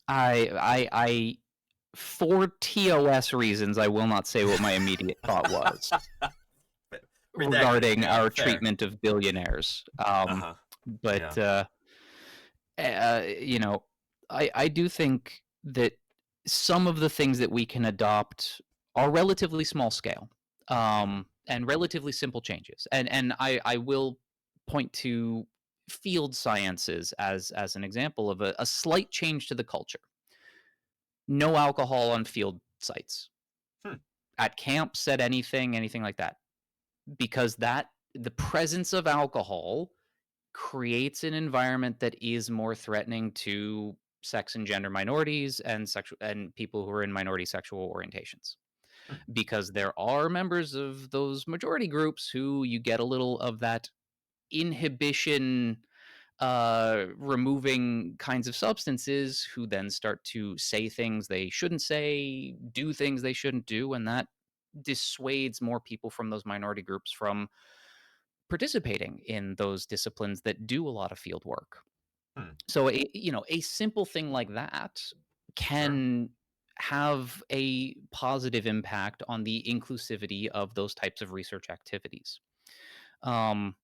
S2: I for TOS reasons, I will not say what my immediate thought was
S1: Redacted.
S2: regarding
S1: Yeah,
S2: our
S1: fair.
S2: treatment of billionaires.
S1: Uh-huh.
S2: But
S1: Yeah.
S2: you know, I do think that some of the things that we can adopt are relatively small scale,
S1: Hmm.
S2: and relatively simple changes. And I will point to field sciences as an example of a slight change to the culture. No alcohol on field sites.
S1: Hmm.
S2: At camp, said anything like that, because that the presence of alcohol creates an environment that is more threatening to sex and gender minorities and sexual and people who are in minority sexual orientations,
S1: Hmm.
S2: because there are members of those majority groups who you get a little of that inhibition removing kinds of substances, who then start to say things they shouldn't say, do things they shouldn't do, and that dissuades more people from those minority groups from participating in those disciplines that do a lot of field work.
S1: Hmm.
S2: So a simple thing like that
S1: Sure.
S2: can have a positive impact on the inclusivity of those types of research activities. Um,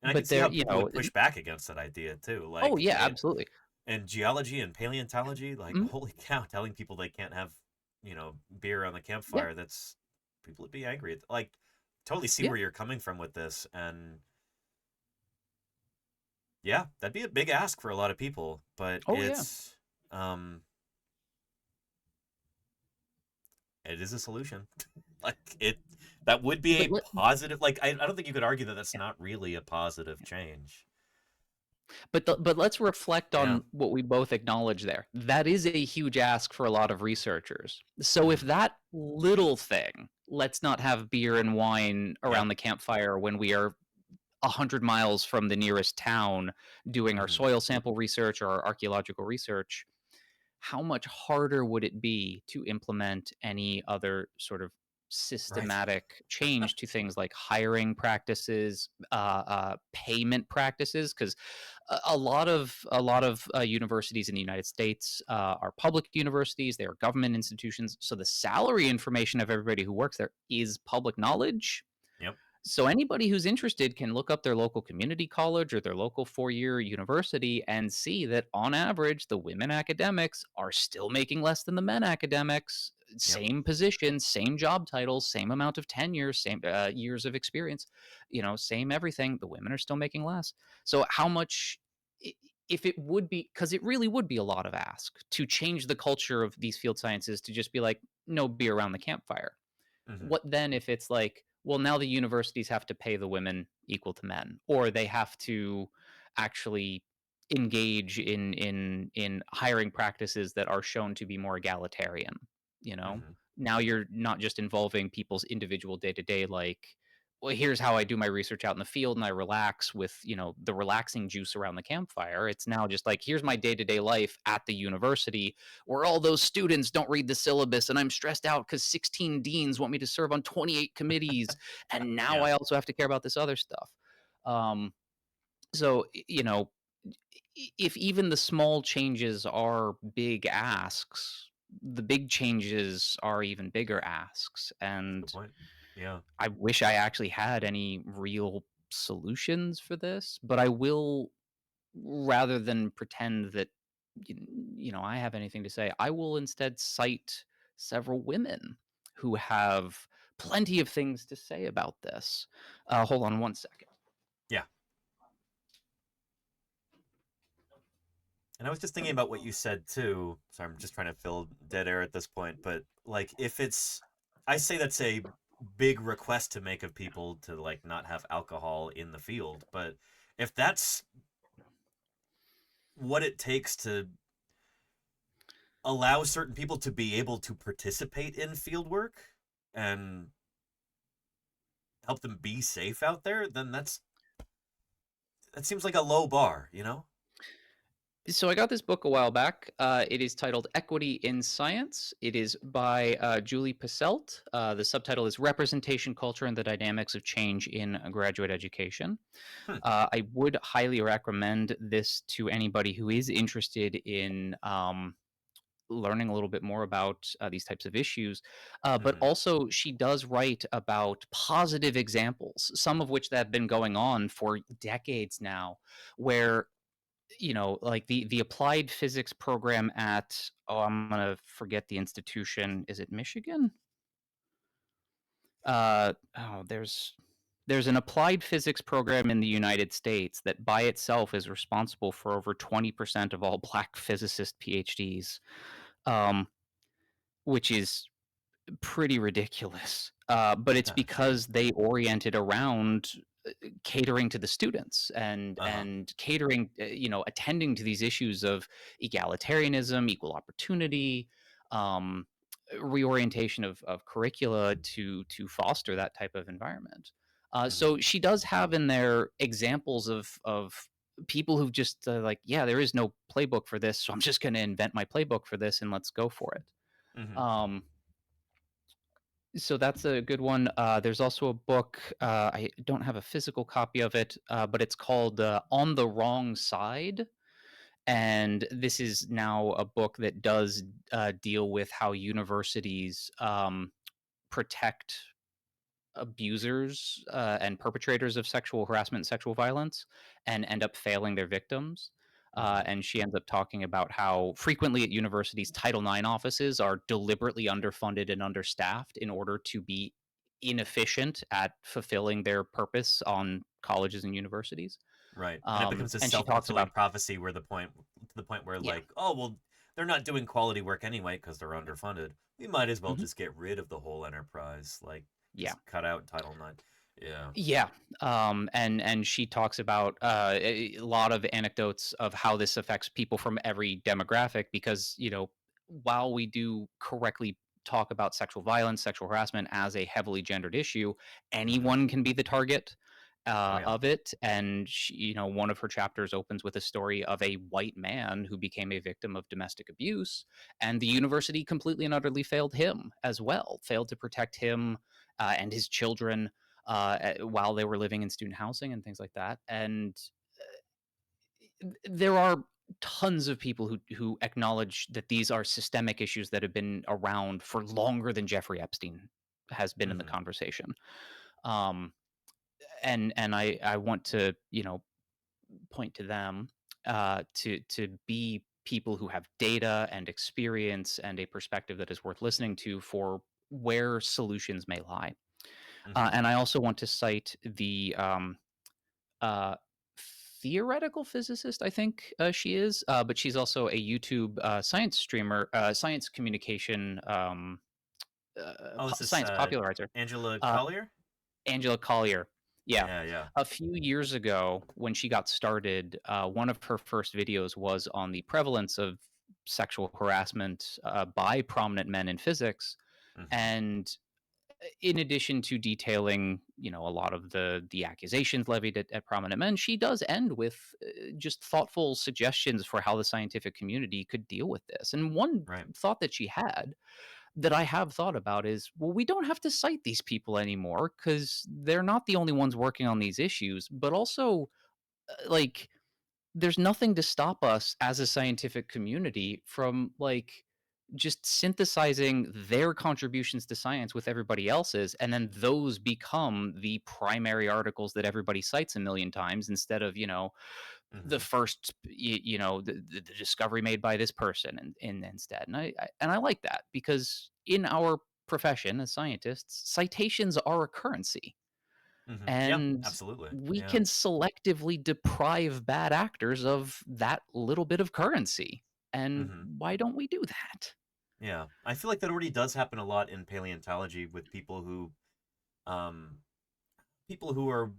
S1: And I can
S2: but
S1: see
S2: there,
S1: how people would push back against that idea too.
S2: oh
S1: Like
S2: yeah,
S1: it
S2: absolutely.
S1: and geology and paleontology, like
S2: Mhm.
S1: holy cow, telling people they can't have, beer on the
S2: Yeah,
S1: campfire, that's people would be angry. Like totally see
S2: yeah.
S1: where you're coming from with this. And yeah, that'd be a big ask for a lot of people, but
S2: Oh yeah.
S1: um it is a solution. Like it that would be
S2: But
S1: a positive, like I don't think you could argue that that's
S2: yeah.
S1: not really a positive change.
S2: But let's reflect
S1: Yeah.
S2: on what we both acknowledge there. That is a huge ask for a lot of researchers. So if
S1: Hmm.
S2: that little thing, let's not have beer and wine
S1: Yep.
S2: around the campfire when we are 100 miles from the nearest town doing our
S1: Hmm.
S2: soil sample research or our archaeological research, how much harder would it be to implement any other sort of
S1: Right.
S2: systematic change to things like hiring practices, payment practices? Because a lot of universities in the United States are public universities; they are government institutions. So the salary information of everybody who works there is public knowledge.
S1: Yep.
S2: So anybody who's interested can look up their local community college or their local four-year university and see that on average the women academics are still making less than the men academics.
S1: Yep.
S2: Same position, same job titles, same amount of tenure, same years of experience, same everything. The women are still making less. So how much if it would be, because it really would be a lot of ask to change the culture of these field sciences to just be like no beer around the campfire.
S1: Hmm.
S2: What then if it's like, well, now the universities have to pay the women equal to men, or they have to actually engage in hiring practices that are shown to be more egalitarian, you know?
S1: Hmm.
S2: Now you're not just involving people's individual day-to-day, like, well, here's how I do my research out in the field and I relax with, the relaxing juice around the campfire. It's now just like, here's my day-to-day life at the university where all those students don't read the syllabus and I'm stressed out because 16 deans want me to serve on 28 committees. And now
S1: Yeah.
S2: I also have to care about this other stuff. Um, so, if even the small changes are big asks, the big changes are even bigger asks.
S1: That's a good
S2: And
S1: point. Yeah.
S2: I wish I actually had any real solutions for this, but I will, rather than pretend that I have anything to say, I will instead cite several women who have plenty of things to say about this. Hold on one second.
S1: Yeah. And I was just thinking about what you said too. So I'm just trying to fill dead air at this point. But like, if it's, I say that's a big request to make of people to like not have alcohol in the field. But if that's what it takes to allow certain people to be able to participate in field work and help them be safe out there, then that seems like a low bar, you know?
S2: So I got this book a while back. It is titled Equity in Science. It is by Julie Passelt. The subtitle is Representation, Culture, and the Dynamics of Change in Graduate Education.
S1: Hmm.
S2: I would highly recommend this to anybody who is interested in learning a little bit more about these types of issues. But
S1: Mm-hmm.
S2: also, she does write about positive examples, some of which that have been going on for decades now, where like the applied physics program at, oh, I'm gonna forget the institution. Is it Michigan? Oh, there's an applied physics program in the United States that by itself is responsible for over 20% of all black physicist PhDs, um, which is pretty ridiculous. But it's
S1: Jeez.
S2: because they oriented around catering to the students and
S1: Uh-huh.
S2: and catering, attending to these issues of egalitarianism, equal opportunity, um, reorientation of curricula to foster that type of environment.
S1: Mm-hmm.
S2: So she does have in there examples of people who've just like, yeah, there is no playbook for this, so I'm just going to invent my playbook for this and let's go for it.
S1: Hmm.
S2: Um, so that's a good one. There's also a book. I don't have a physical copy of it, but it's called "On the Wrong Side," and this is now a book that does deal with how universities protect abusers and perpetrators of sexual harassment and sexual violence and end up failing their victims.
S1: Hmm.
S2: And she ends up talking about how frequently at universities, Title IX offices are deliberately underfunded and understaffed in order to be inefficient at fulfilling their purpose on colleges and universities.
S1: Right. And it becomes a
S2: And she talks
S1: self-fulfilling
S2: about,
S1: prophecy where the point where
S2: yeah,
S1: like, oh, well, they're not doing quality work anyway because they're underfunded. We might as well
S2: mhm,
S1: just get rid of the whole enterprise. Like,
S2: yeah.
S1: just cut out Title IX. Yeah.
S2: Yeah, and she talks about a lot of anecdotes of how this affects people from every demographic because while we do correctly talk about sexual violence, sexual harassment as a heavily gendered issue,
S1: Hmm.
S2: anyone can be the target
S1: Oh yeah.
S2: of it. And one of her chapters opens with a story of a white man who became a victim of domestic abuse, and the university completely and utterly failed him as well, failed to protect him and his children while they were living in student housing and things like that. And there are tons of people who acknowledge that these are systemic issues that have been around for longer than Jeffrey Epstein has been in the
S1: Hmm.
S2: conversation. Um, and I want to point to them to be people who have data and experience and a perspective that is worth listening to for where solutions may lie.
S1: Hmm.
S2: And I also want to cite the uh, theoretical physicist, I think she is, but she's also a YouTube science streamer, science communication,
S1: Oh, is this
S2: science popularizer.
S1: Angela
S2: Uh,
S1: Collier?
S2: Angela Collier. Yeah.
S1: Yeah, yeah.
S2: A few years ago, when she got started, one of her first videos was on the prevalence of sexual harassment by prominent men in physics.
S1: Hmm.
S2: And in addition to detailing, a lot of the accusations levied at prominent men, she does end with just thoughtful suggestions for how the scientific community could deal with this. And one
S1: Right.
S2: thought that she had that I have thought about is, well, we don't have to cite these people anymore because they're not the only ones working on these issues, but also like there's nothing to stop us as a scientific community from just synthesizing their contributions to science with everybody else's, and then those become the primary articles that everybody cites a million times instead of the
S1: Hmm.
S2: first the discovery made by this person and instead. And I like that because in our profession as scientists, citations are a currency,
S1: Hmm. Yeah,
S2: and
S1: absolutely.
S2: we
S1: Yeah.
S2: can selectively deprive bad actors of that little bit of currency. And
S1: Hmm.
S2: why don't we do that?
S1: Yeah. I feel like that already does happen a lot in paleontology with um, people who are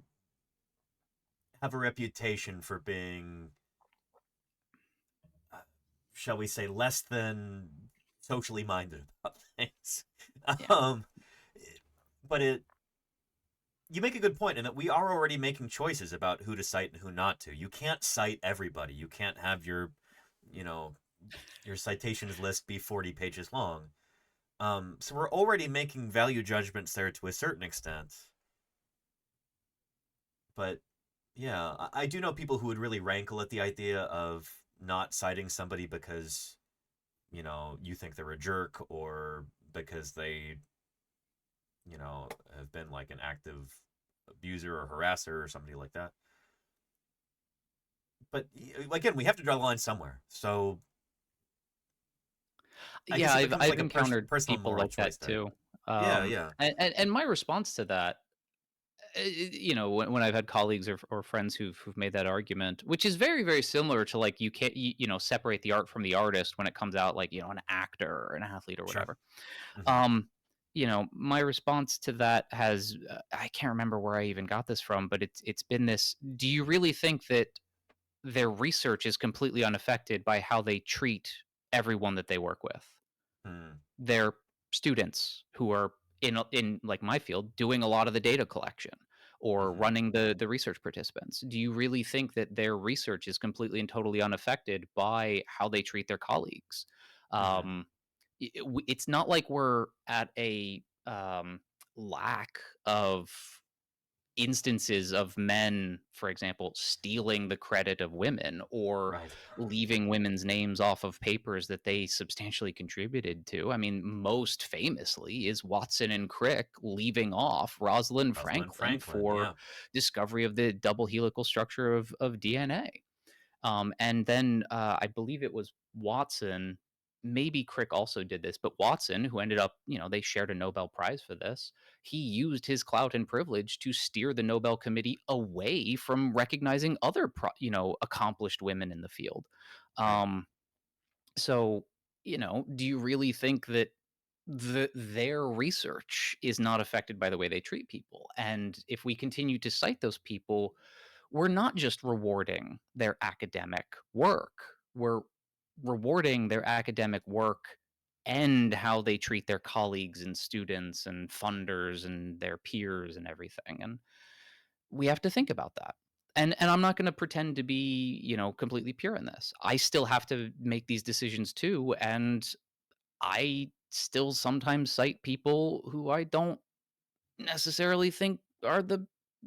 S1: have a reputation for being, uh, shall we say, less than socially minded about things.
S2: Yeah.
S1: Um, but you make a good point in that we are already making choices about who to cite and who not to. You can't cite everybody. You can't have you know, your citations list be 40 pages long. So we're already making value judgments there to a certain extent. But yeah, I do know people who would really rankle at the idea of not citing somebody because, you think they're a jerk or because they, have been like an active abuser or harasser or somebody like that. But again, we have to draw the line somewhere. So I
S2: Yeah,
S1: guess it becomes
S2: I've
S1: like a
S2: encountered
S1: personal
S2: people
S1: moral
S2: like
S1: choice
S2: that
S1: there.
S2: too.
S1: Yeah, yeah.
S2: And my response to that, when I've had colleagues or friends who've made that argument, which is very, very similar to like you can't separate the art from the artist when it comes out like an actor or an athlete or
S1: Sure.
S2: whatever.
S1: Hmm.
S2: Um, my response to that has I can't remember where I even got this from, but it's been this: do you really think that their research is completely unaffected by how they treat everyone that they work with?
S1: Hmm.
S2: They're students who are in like my field doing a lot of the data collection, or
S1: Mm-hmm.
S2: running the research participants? Do you really think that their research is completely and totally unaffected by how they treat their colleagues?
S1: Mm-hmm.
S2: Um, it's not like we're at a lack of instances of men, for example, stealing the credit of women or
S1: Right.
S2: leaving women's names off of papers that they substantially contributed to. I mean, most famously is Watson and Crick leaving off Rosalind
S1: Rosalind
S2: Franklin
S1: Franklin.
S2: for
S1: Yeah.
S2: discovery of the double helical structure of DNA. And then I believe it was Watson. Maybe Crick also did this, but Watson, who ended up, they shared a Nobel Prize for this. He used his clout and privilege to steer the Nobel Committee away from recognizing other, accomplished women in the field.
S1: Right.
S2: Um, so, do you really think that their research is not affected by the way they treat people? And if we continue to cite those people, we're not just rewarding their academic work, we're rewarding their academic work and how they treat their colleagues and students and funders and their peers and everything. And we have to think about that. And I'm not going to pretend to be, completely pure in this. I still have to make these decisions too, and I still sometimes cite people who I don't necessarily think are the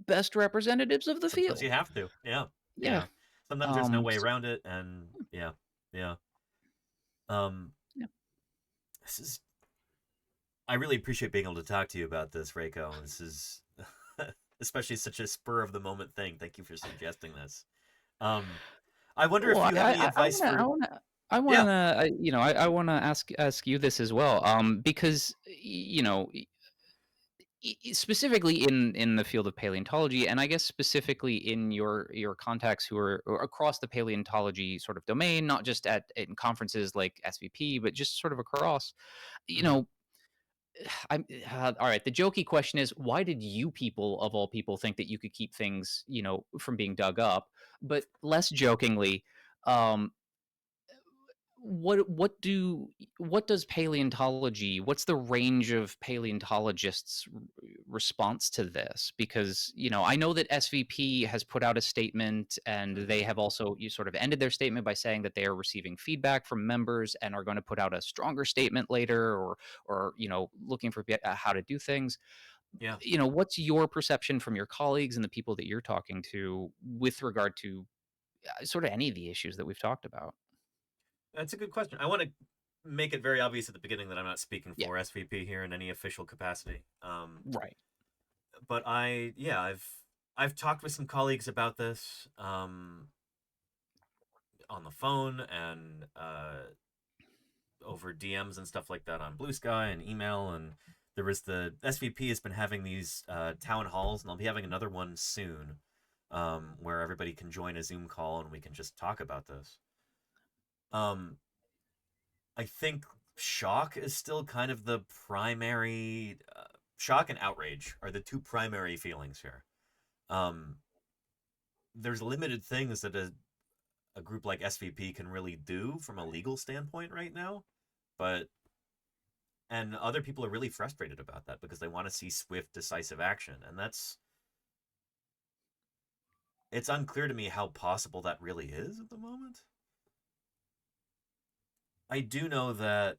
S2: best representatives of the
S1: Sometimes
S2: field.
S1: you have to. Yeah.
S2: Yeah.
S1: Yeah. Sometimes there's no
S2: Um,
S1: way
S2: s
S1: around it, and yeah. Yeah. Um,
S2: yeah.
S1: this is. I really appreciate being able to talk to you about this, Reiko. This is especially such a spur of the moment thing. Thank you for suggesting this. Um, I wonder
S2: Well,
S1: if you have any
S2: I
S1: advice
S2: wanna I
S1: for.
S2: wanna I
S1: Yeah.
S2: wanna, I wanna ask you this as well, because, specifically in the field of paleontology, and I guess specifically in your contacts who are or across the paleontology sort of domain, not just at in conferences like SVP, but just sort of across, you
S1: Mm-hmm.
S2: know, I'm all right. The jokey question is, why did you people of all people think that you could keep things, from being dug up? But less jokingly, um, what does paleontology? What's the range of paleontologists' response to this? Because I know that SVP has put out a statement, and
S1: Mm-hmm.
S2: they have also you sort of ended their statement by saying that they are receiving feedback from members and are going to put out a stronger statement later, or looking for how to do things.
S1: Yeah.
S2: What's your perception from your colleagues and the people that you're talking to with regard to sort of any of the issues that we've talked about?
S1: That's a good question. I want to make it very obvious at the beginning that I'm not speaking
S2: Yeah,
S1: for SVP here in any official capacity.
S2: right.
S1: But yeah, I've talked with some colleagues about this on the phone and over DMs and stuff like that on Blue Sky and email. And there was the SVP has been having these town halls, and I'll be having another one soon, where everybody can join a Zoom call and we can just talk about this. Um, I think shock is still kind of the primary. Shock and outrage are the two primary feelings here. Um, there's limited things that a group like SVP can really do from a legal standpoint right now, but and other people are really frustrated about that because they want to see swift, decisive action, and it's unclear to me how possible that really is at the moment. I do know that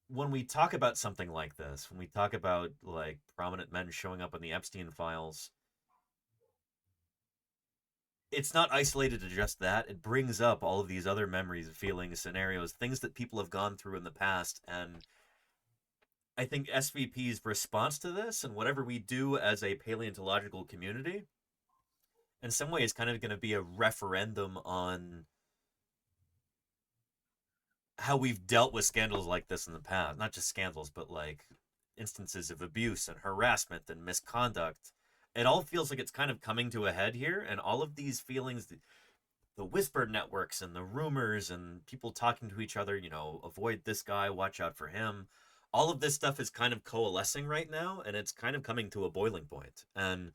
S1: when we talk about something like this, when we talk about like prominent men showing up in the Epstein files, it's not isolated to just that. It brings up all of these other memories, feelings, scenarios, things that people have gone through in the past. And I think SVP's response to this and whatever we do as a paleontological community, in some way, is kind of going to be a referendum on how we've dealt with scandals like this in the past. Not just scandals, but like instances of abuse and harassment and misconduct. It all feels like it's kind of coming to a head here, and all of these feelings, the whispered networks and the rumors and people talking to each other, avoid this guy, watch out for him. All of this stuff is kind of coalescing right now, and it's kind of coming to a boiling point. And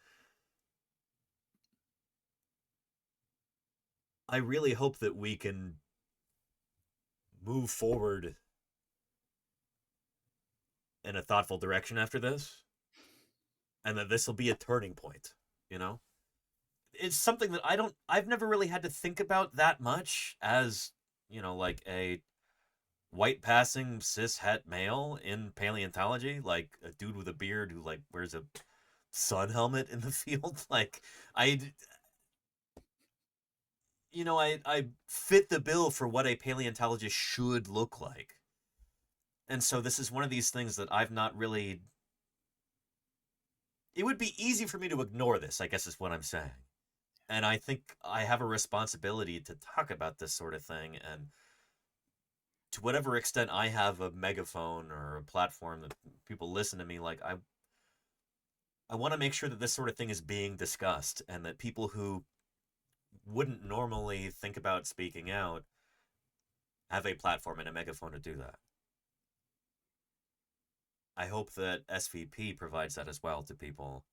S1: I really hope that we can move forward in a thoughtful direction after this. and that this will be a turning point, you know? It's something that I've never really had to think about that much as, like a white passing cis het male in paleontology, like a dude with a beard who like wears a sun helmet in the field. Like I I fit the bill for what a paleontologist should look like. And so this is one of these things that I've not really it would be easy for me to ignore this, I guess is what I'm saying. And I think I have a responsibility to talk about this sort of thing, and to whatever extent I have a megaphone or a platform that people listen to me, like I want to make sure that this sort of thing is being discussed, and that people who wouldn't normally think about speaking out have a platform and a megaphone to do that. I hope that SVP provides that as well to people.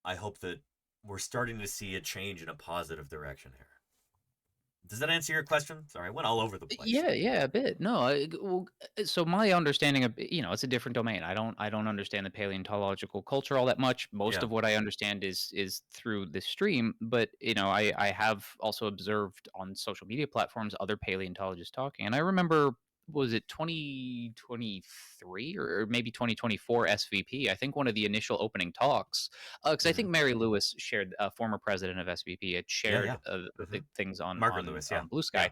S1: I hope that we're starting to see a change in a positive direction here. Does that answer your question? Sorry, I went all over the place.
S2: Yeah, yeah, a bit. No, so my understanding of, it's a different domain. I don't understand the paleontological culture all that much. Most
S1: Yeah.
S2: of what I understand is through this stream, but I have also observed on social media platforms other paleontologists talking, and I remember, was it 2023 or maybe 2024 SVP? I think one of the initial opening talks, because I
S1: Mm-hmm.
S2: think Mary Lewis shared, former president of SVP, had
S1: Yeah,
S2: shared
S1: yeah. Mm-hmm.
S2: things on
S1: Margaret Lewis, yeah.
S2: Blue Sky.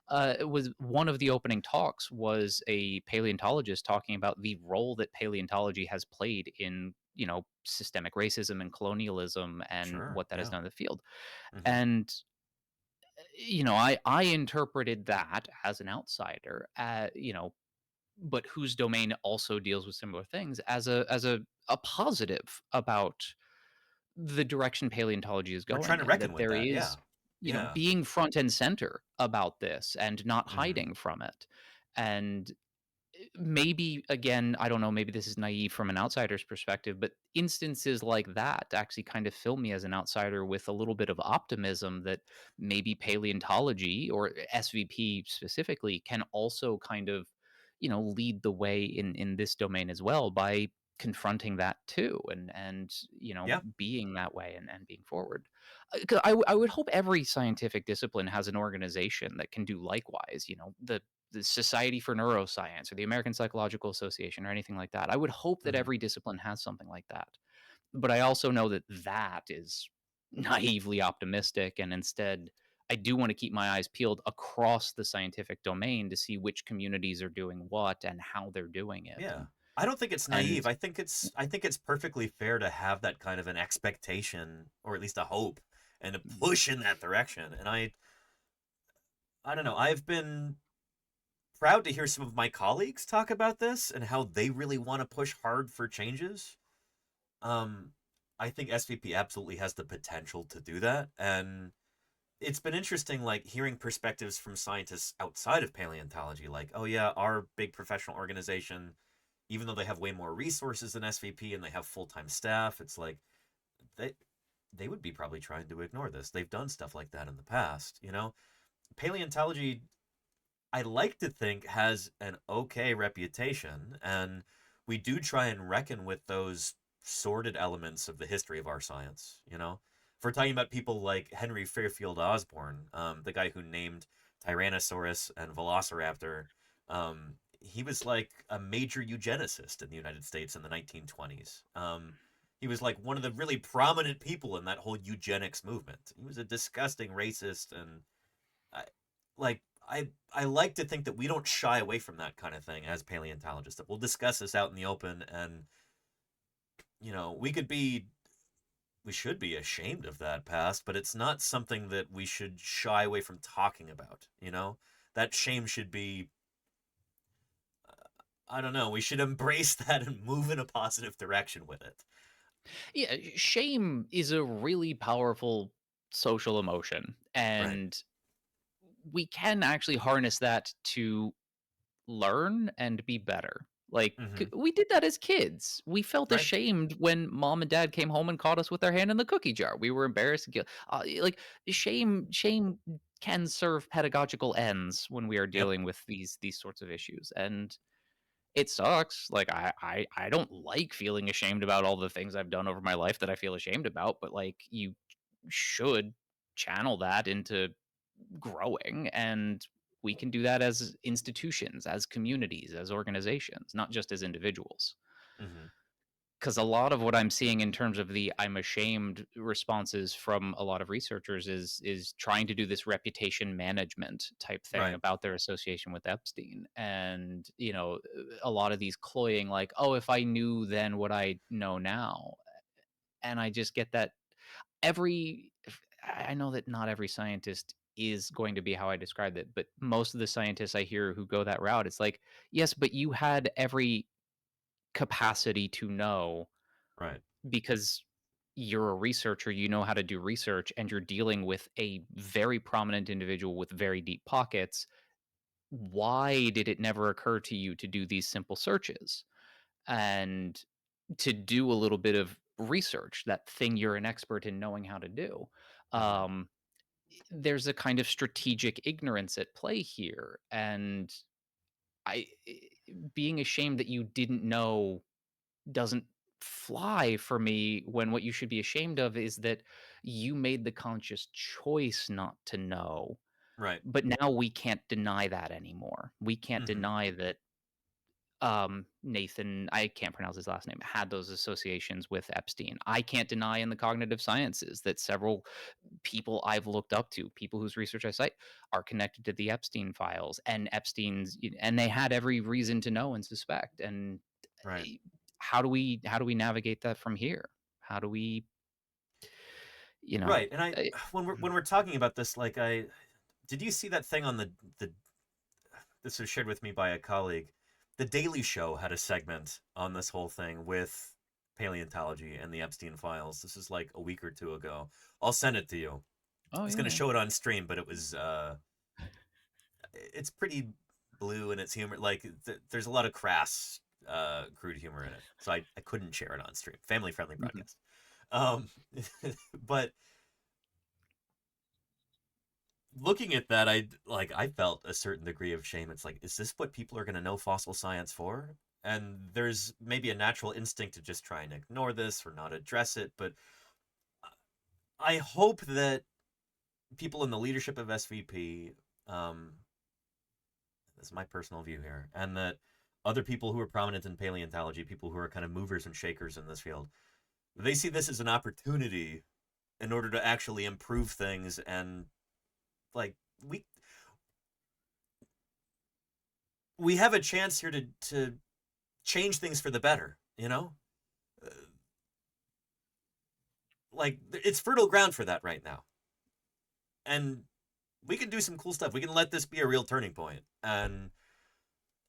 S1: Yeah.
S2: It was one of the opening talks was a paleontologist talking about the role that paleontology has played in systemic racism and colonialism and
S1: Sure.
S2: what that has
S1: Yeah.
S2: done in the field.
S1: Mm-hmm.
S2: And I interpreted that as an outsider, but whose domain also deals with similar things, as a positive about the direction paleontology is
S1: We're trying
S2: going
S1: to
S2: in,
S1: reckon
S2: that
S1: with
S2: there
S1: that. Yeah.
S2: is,
S1: Yeah.
S2: being front and center about this and not
S1: Mm-hmm.
S2: hiding from it. And maybe, again, I don't know, maybe this is naive from an outsider's perspective, but instances like that actually kind of fill me as an outsider with a little bit of optimism that maybe paleontology, or SVP specifically, can also kind of, lead the way in this domain as well, by confronting that too, and
S1: Yeah.
S2: being that way, and being forward. 'Cause I would hope every scientific discipline has an organization that can do likewise. The Society for Neuroscience or the American Psychological Association or anything like that. I would hope that
S1: Mm-hmm.
S2: every discipline has something like that. But I also know that that is naively optimistic. And instead, I do want to keep my eyes peeled across the scientific domain to see which communities are doing what and how they're doing it.
S1: Yeah. I don't think it's
S2: And
S1: naive. I think it's perfectly fair to have that kind of an expectation, or at least a hope, and a push in that direction. And I don't know. I've been proud to hear some of my colleagues talk about this and how they really want to push hard for changes. Um, I think SVP absolutely has the potential to do that, and it's been interesting, like hearing perspectives from scientists outside of paleontology, like, oh yeah, our big professional organization, even though they have way more resources than SVP and they have full-time staff, it's like they they would be probably trying to ignore this. They've done stuff like that in the past. Paleontology, I like to think, has an okay reputation, and we do try and reckon with those sordid elements of the history of our science. If we're talking about people like Henry Fairfield Osborn, the guy who named Tyrannosaurus and Velociraptor, he was like a major eugenicist in the United States in the 1920s. He was like one of the really prominent people in that whole eugenics movement. He was a disgusting racist, and I, like I like to think that we don't shy away from that kind of thing as paleontologists. That we'll discuss this out in the open, and we should be ashamed of that past, but it's not something that we should shy away from talking about. That shame should be, I don't know, we should embrace that and move in a positive direction with it.
S2: yeah, shame is a really powerful social emotion.
S1: Right.
S2: And we can actually harness that to learn and be better. Like,
S1: Mm-hmm.
S2: we did that as kids. We felt
S1: Right.
S2: ashamed when mom and dad came home and caught us with their hand in the cookie jar. We were embarrassed. Like, shame can serve pedagogical ends when we are
S1: Yep.
S2: dealing with these sorts of issues. And it sucks. Like I don't like feeling ashamed about all the things I've done over my life that I feel ashamed about, but like you should channel that into growing, and we can do that as institutions, as communities, as organizations, not just as individuals.
S1: Hmm.
S2: Because a lot of what I'm seeing in terms of the "I'm ashamed" responses from a lot of researchers is trying to do this reputation management type thing
S1: Right.
S2: about their association with Epstein, and a lot of these cloying like, "Oh, if I knew then what I know now," and I just get that every. I know that not every scientist is going to be how I described it, but most of the scientists I hear who go that route, it's like, yes, but you had every capacity to know
S1: Right.
S2: because you're a researcher, you know how to do research, and you're dealing with a very prominent individual with very deep pockets. Why did it never occur to you to do these simple searches and to do a little bit of research, that thing you're an expert in knowing how to do?
S1: Hmm.
S2: Um, there's a kind of strategic ignorance at play here. And I, being ashamed that you didn't know doesn't fly for me, when what you should be ashamed of is that you made the conscious choice not to know.
S1: Right.
S2: But now we can't deny that anymore. We can't
S1: Hmm.
S2: deny that Nathan, I can't pronounce his last name, had those associations with Epstein. I can't deny in the cognitive sciences that several people I've looked up to, people whose research I cite, are connected to the Epstein files and and they had every reason to know and suspect. And
S1: Right.
S2: eh, how do we navigate that from here? How do we, you know,
S1: Right. And I,
S2: I,
S1: when we're talking about this, like, I did you see that thing on the this was shared with me by a colleague. The Daily Show had a segment on this whole thing with paleontology and the Epstein files. This is like a week or two ago. I'll send it to you.
S2: oh
S1: I was going to
S2: yeah,
S1: show it on stream, but it's pretty blue and it's humor. Like there's a lot of crass, crude humor in it, so I couldn't share it on stream. Family friendly
S2: mhm,
S1: broadcast. Um, but looking at that, I felt a certain degree of shame. It's like, is this what people are going to know fossil science for? And there's maybe a natural instinct to just try and ignore this or not address it, but I hope that people in the leadership of SVP, um, this is my personal view here, and that other people who are prominent in paleontology, people who are kind of movers and shakers in this field, they see this as an opportunity in order to actually improve things and like we we have a chance here to change things for the better, you know? Uh, like it's fertile ground for that right now. And we can do some cool stuff. We can let this be a real turning point. And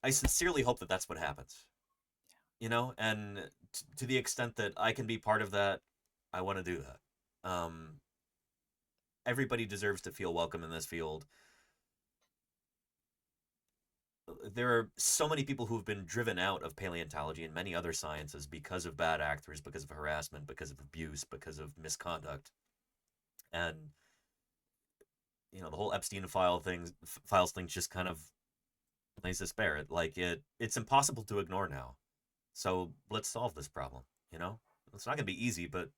S1: I sincerely hope that that's what happens, you know? And to the extent that I can be part of that, I want to do that. Everybody deserves to feel welcome in this field. There are so many people who've been driven out of paleontology and many other sciences because of bad actors, because of harassment, because of abuse, because of misconduct. And the whole Epstein files thing just kind of lays this bare. Like it's impossible to ignore now. So let's solve this problem. It's not gonna be easy, but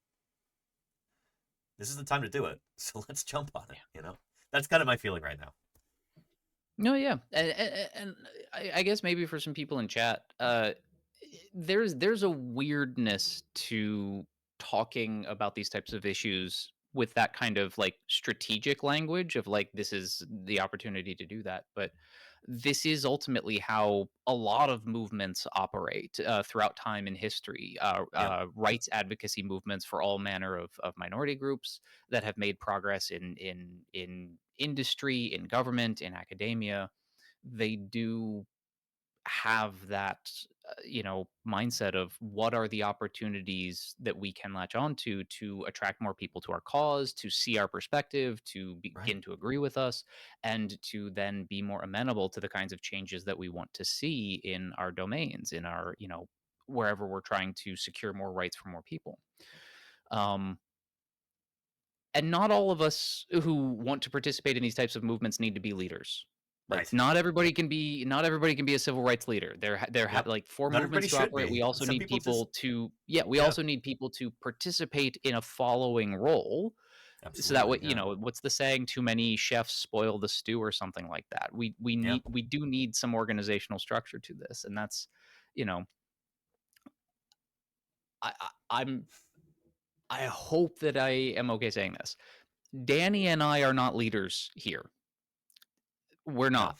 S1: this is the time to do it. So let's jump on it. That's kind of my feeling right now.
S2: no, yeah, and I guess maybe for some people in chat, there's a weirdness to talking about these types of issues with that kind of like strategic language of like this is the opportunity to do that, but this is ultimately how a lot of movements operate throughout time in history.
S1: Yep.
S2: Rights advocacy movements for all manner of minority groups that have made progress in industry, in government, in academia. They do have that mindset of what are the opportunities that we can latch onto to attract more people to our cause, to see our perspective, to
S1: Right.
S2: begin to agree with us, and to then be more amenable to the kinds of changes that we want to see in our domains, in our wherever we're trying to secure more rights for more people. um and not all of us who want to participate in these types of movements need to be leaders. Like,
S1: Right.
S2: not everybody can be a civil rights leader.
S1: Yep.
S2: Like, for
S1: Not everybody
S2: movements to
S1: should
S2: operate, we
S1: be.
S2: also
S1: Some
S2: need
S1: people just
S2: people to yeah, we
S1: yeah,
S2: also need people to participate in a following role, so that way,
S1: absolutely. Yeah.
S2: what's the saying? Too many chefs spoil the stew or something like that.
S1: Yeah.
S2: We do need some organizational structure to this, and that's, you know, I'm I hope that I am okay saying this. Danny and I are not leaders here. We're
S1: No.
S2: not.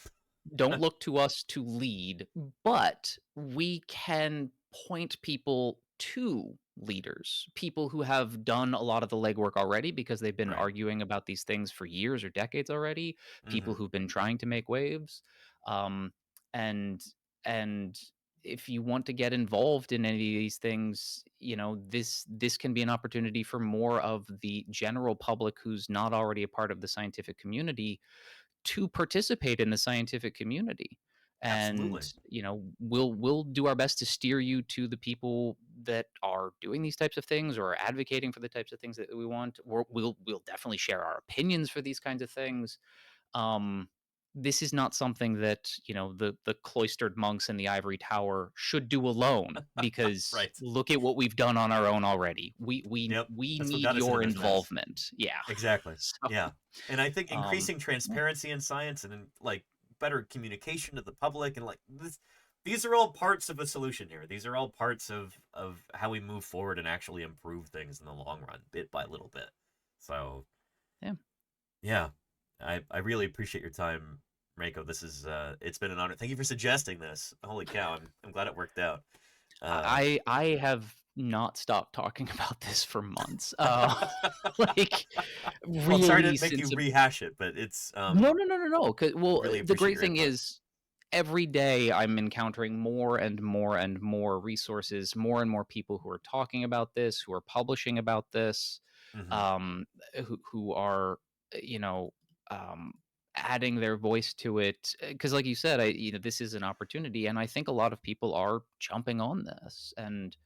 S2: Don't look to us to lead, but we can point people to leaders, people who have done a lot of the legwork already because they've been
S1: Right.
S2: arguing about these things for years or decades already, people
S1: Mhm.
S2: who've been trying to make waves. Um, and and if you want to get involved in any of these things, this can be an opportunity for more of the general public who's not already a part of the scientific community to participate in the scientific community. And
S1: Absolutely.
S2: we'll do our best to steer you to the people that are doing these types of things or are advocating for the types of things that we want. We'll definitely share our opinions for these kinds of things. um this is not something that the cloistered monks in the ivory tower should do alone, because
S1: Right.
S2: look at what we've done on our own already.
S1: Yep.
S2: We
S1: That's what
S2: need
S1: got us into
S2: your
S1: this mess.
S2: involvement. Yeah.
S1: Exactly.
S2: So
S1: Yeah. And I think
S2: um
S1: increasing
S2: yeah.
S1: transparency in science and like better communication to the public and like these are all parts of a solution here. These are all parts of how we move forward and actually improve things in the long run, bit by little bit. So
S2: Yeah.
S1: yeah, I really appreciate your time, Reiko. This is it's been an honor. Thank you for suggesting this. Holy cow, I'm glad it worked out. Uh,
S2: I have not stopped talking about this for months. Like,
S1: well, I'm sorry to
S2: really,
S1: make you
S2: since
S1: rehash it, but it's
S2: no, no, no, no, no. 'Cause
S1: really
S2: the
S1: appreciate
S2: great
S1: your
S2: thing
S1: input.
S2: is every day I'm encountering more and more and more resources, more and more people who are talking about this, who are publishing about this,
S1: Hmm.
S2: um, who are, you know, um, adding their voice to it. Because, like you said, this is an opportunity, and I think a lot of people are jumping on this. And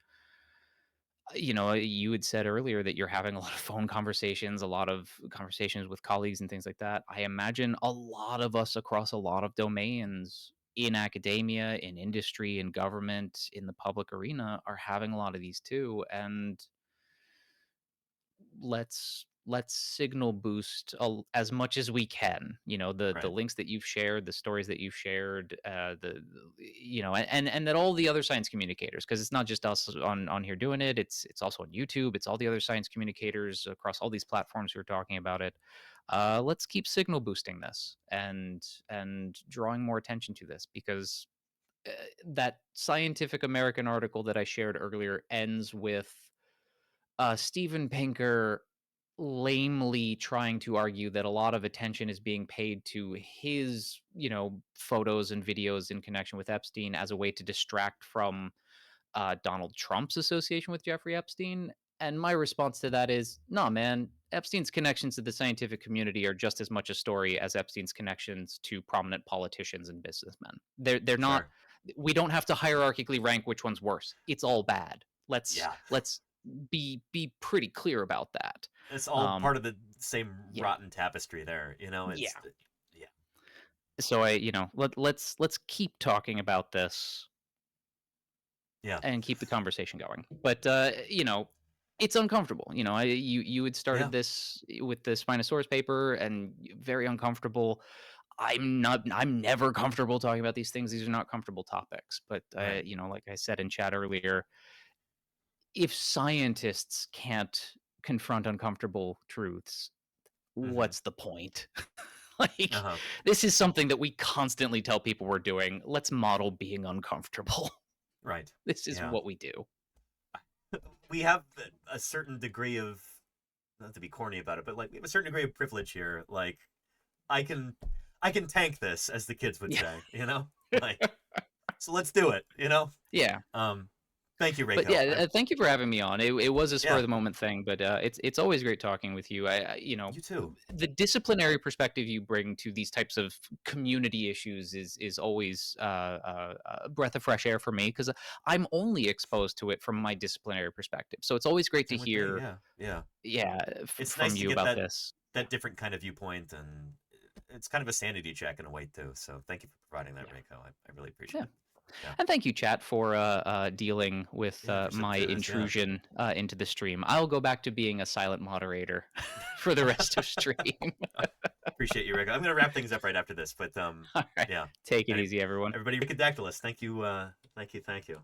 S2: you had said earlier that you're having a lot of phone conversations, a lot of conversations with colleagues and things like that. I imagine a lot of us across a lot of domains in academia, in industry, in government, in the public arena are having a lot of these too. And let's signal boost as much as we can. The
S1: Right.
S2: links that you've shared, the stories that you've shared, and that all the other science communicators, because it's not just us on here doing it. It's also on YouTube. It's all the other science communicators across all these platforms who are talking about it. Let's keep signal boosting this and drawing more attention to this, because uh, that Scientific American article that I shared earlier ends with Steven Pinker lamely trying to argue that a lot of attention is being paid to his, photos and videos in connection with Epstein as a way to distract from Donald Trump's association with Jeffrey Epstein. And my response to that is, no, man, Epstein's connections to the scientific community are just as much a story as Epstein's connections to prominent politicians and businessmen. They're not.
S1: Sure.
S2: We don't have to hierarchically rank which one's worse. It's all bad.
S1: Yeah.
S2: Let's be pretty clear about that.
S1: It's all
S2: Um,
S1: part of the same
S2: yeah,
S1: rotten tapestry there. It's
S2: yeah.
S1: yeah.
S2: So let's keep talking about this
S1: Yeah.
S2: and keep the conversation going. But it's uncomfortable. You had started
S1: Yeah.
S2: this with the Spinosaurus paper, and very uncomfortable. I'm never comfortable talking about these things. These are not comfortable topics. But
S1: Right.
S2: like I said in chat earlier, if scientists can't confront uncomfortable truths,
S1: Hmm.
S2: what's the point? Like,
S1: Uh-huh.
S2: this is something that we constantly tell people we're doing. Let's model being uncomfortable.
S1: Right.
S2: This is
S1: Yeah.
S2: what we do.
S1: We have a certain degree of, not to be corny about it, but like we have a certain degree of privilege here. Like I can I can tank this, as the kids would
S2: Yeah.
S1: say. Like so let's do it.
S2: Yeah.
S1: Um thank you,
S2: But
S1: Reiko.
S2: yeah, thank you for having me on. It was a spur
S1: Yeah,
S2: of the moment thing, but it's always great talking with you.
S1: you too.
S2: The disciplinary perspective you bring to these types of community issues is always a breath of fresh air for me, because I'm only exposed to it from my disciplinary perspective. So it's always great to
S1: Same with me.
S2: hear,
S1: Yeah. Yeah.
S2: yeah,
S1: It's
S2: from
S1: nice to
S2: you
S1: get
S2: about
S1: that
S2: this.
S1: that different kind of viewpoint and it's kind of a sanity check in a way too. So thank you for providing that,
S2: Yeah.
S1: Reiko. I really appreciate
S2: Yeah.
S1: it. Yeah.
S2: And thank you, chat, for dealing with
S1: Yeah, for sitting
S2: my
S1: through this. Yeah.
S2: intrusion into the stream. I'll go back to being a silent moderator for the rest of stream.
S1: Appreciate you, Reiko. I'm gonna wrap things up right after this, but
S2: All right.
S1: yeah.
S2: Take it
S1: And
S2: easy, everyone.
S1: everybody, Ricodactylus, thank you, thank you.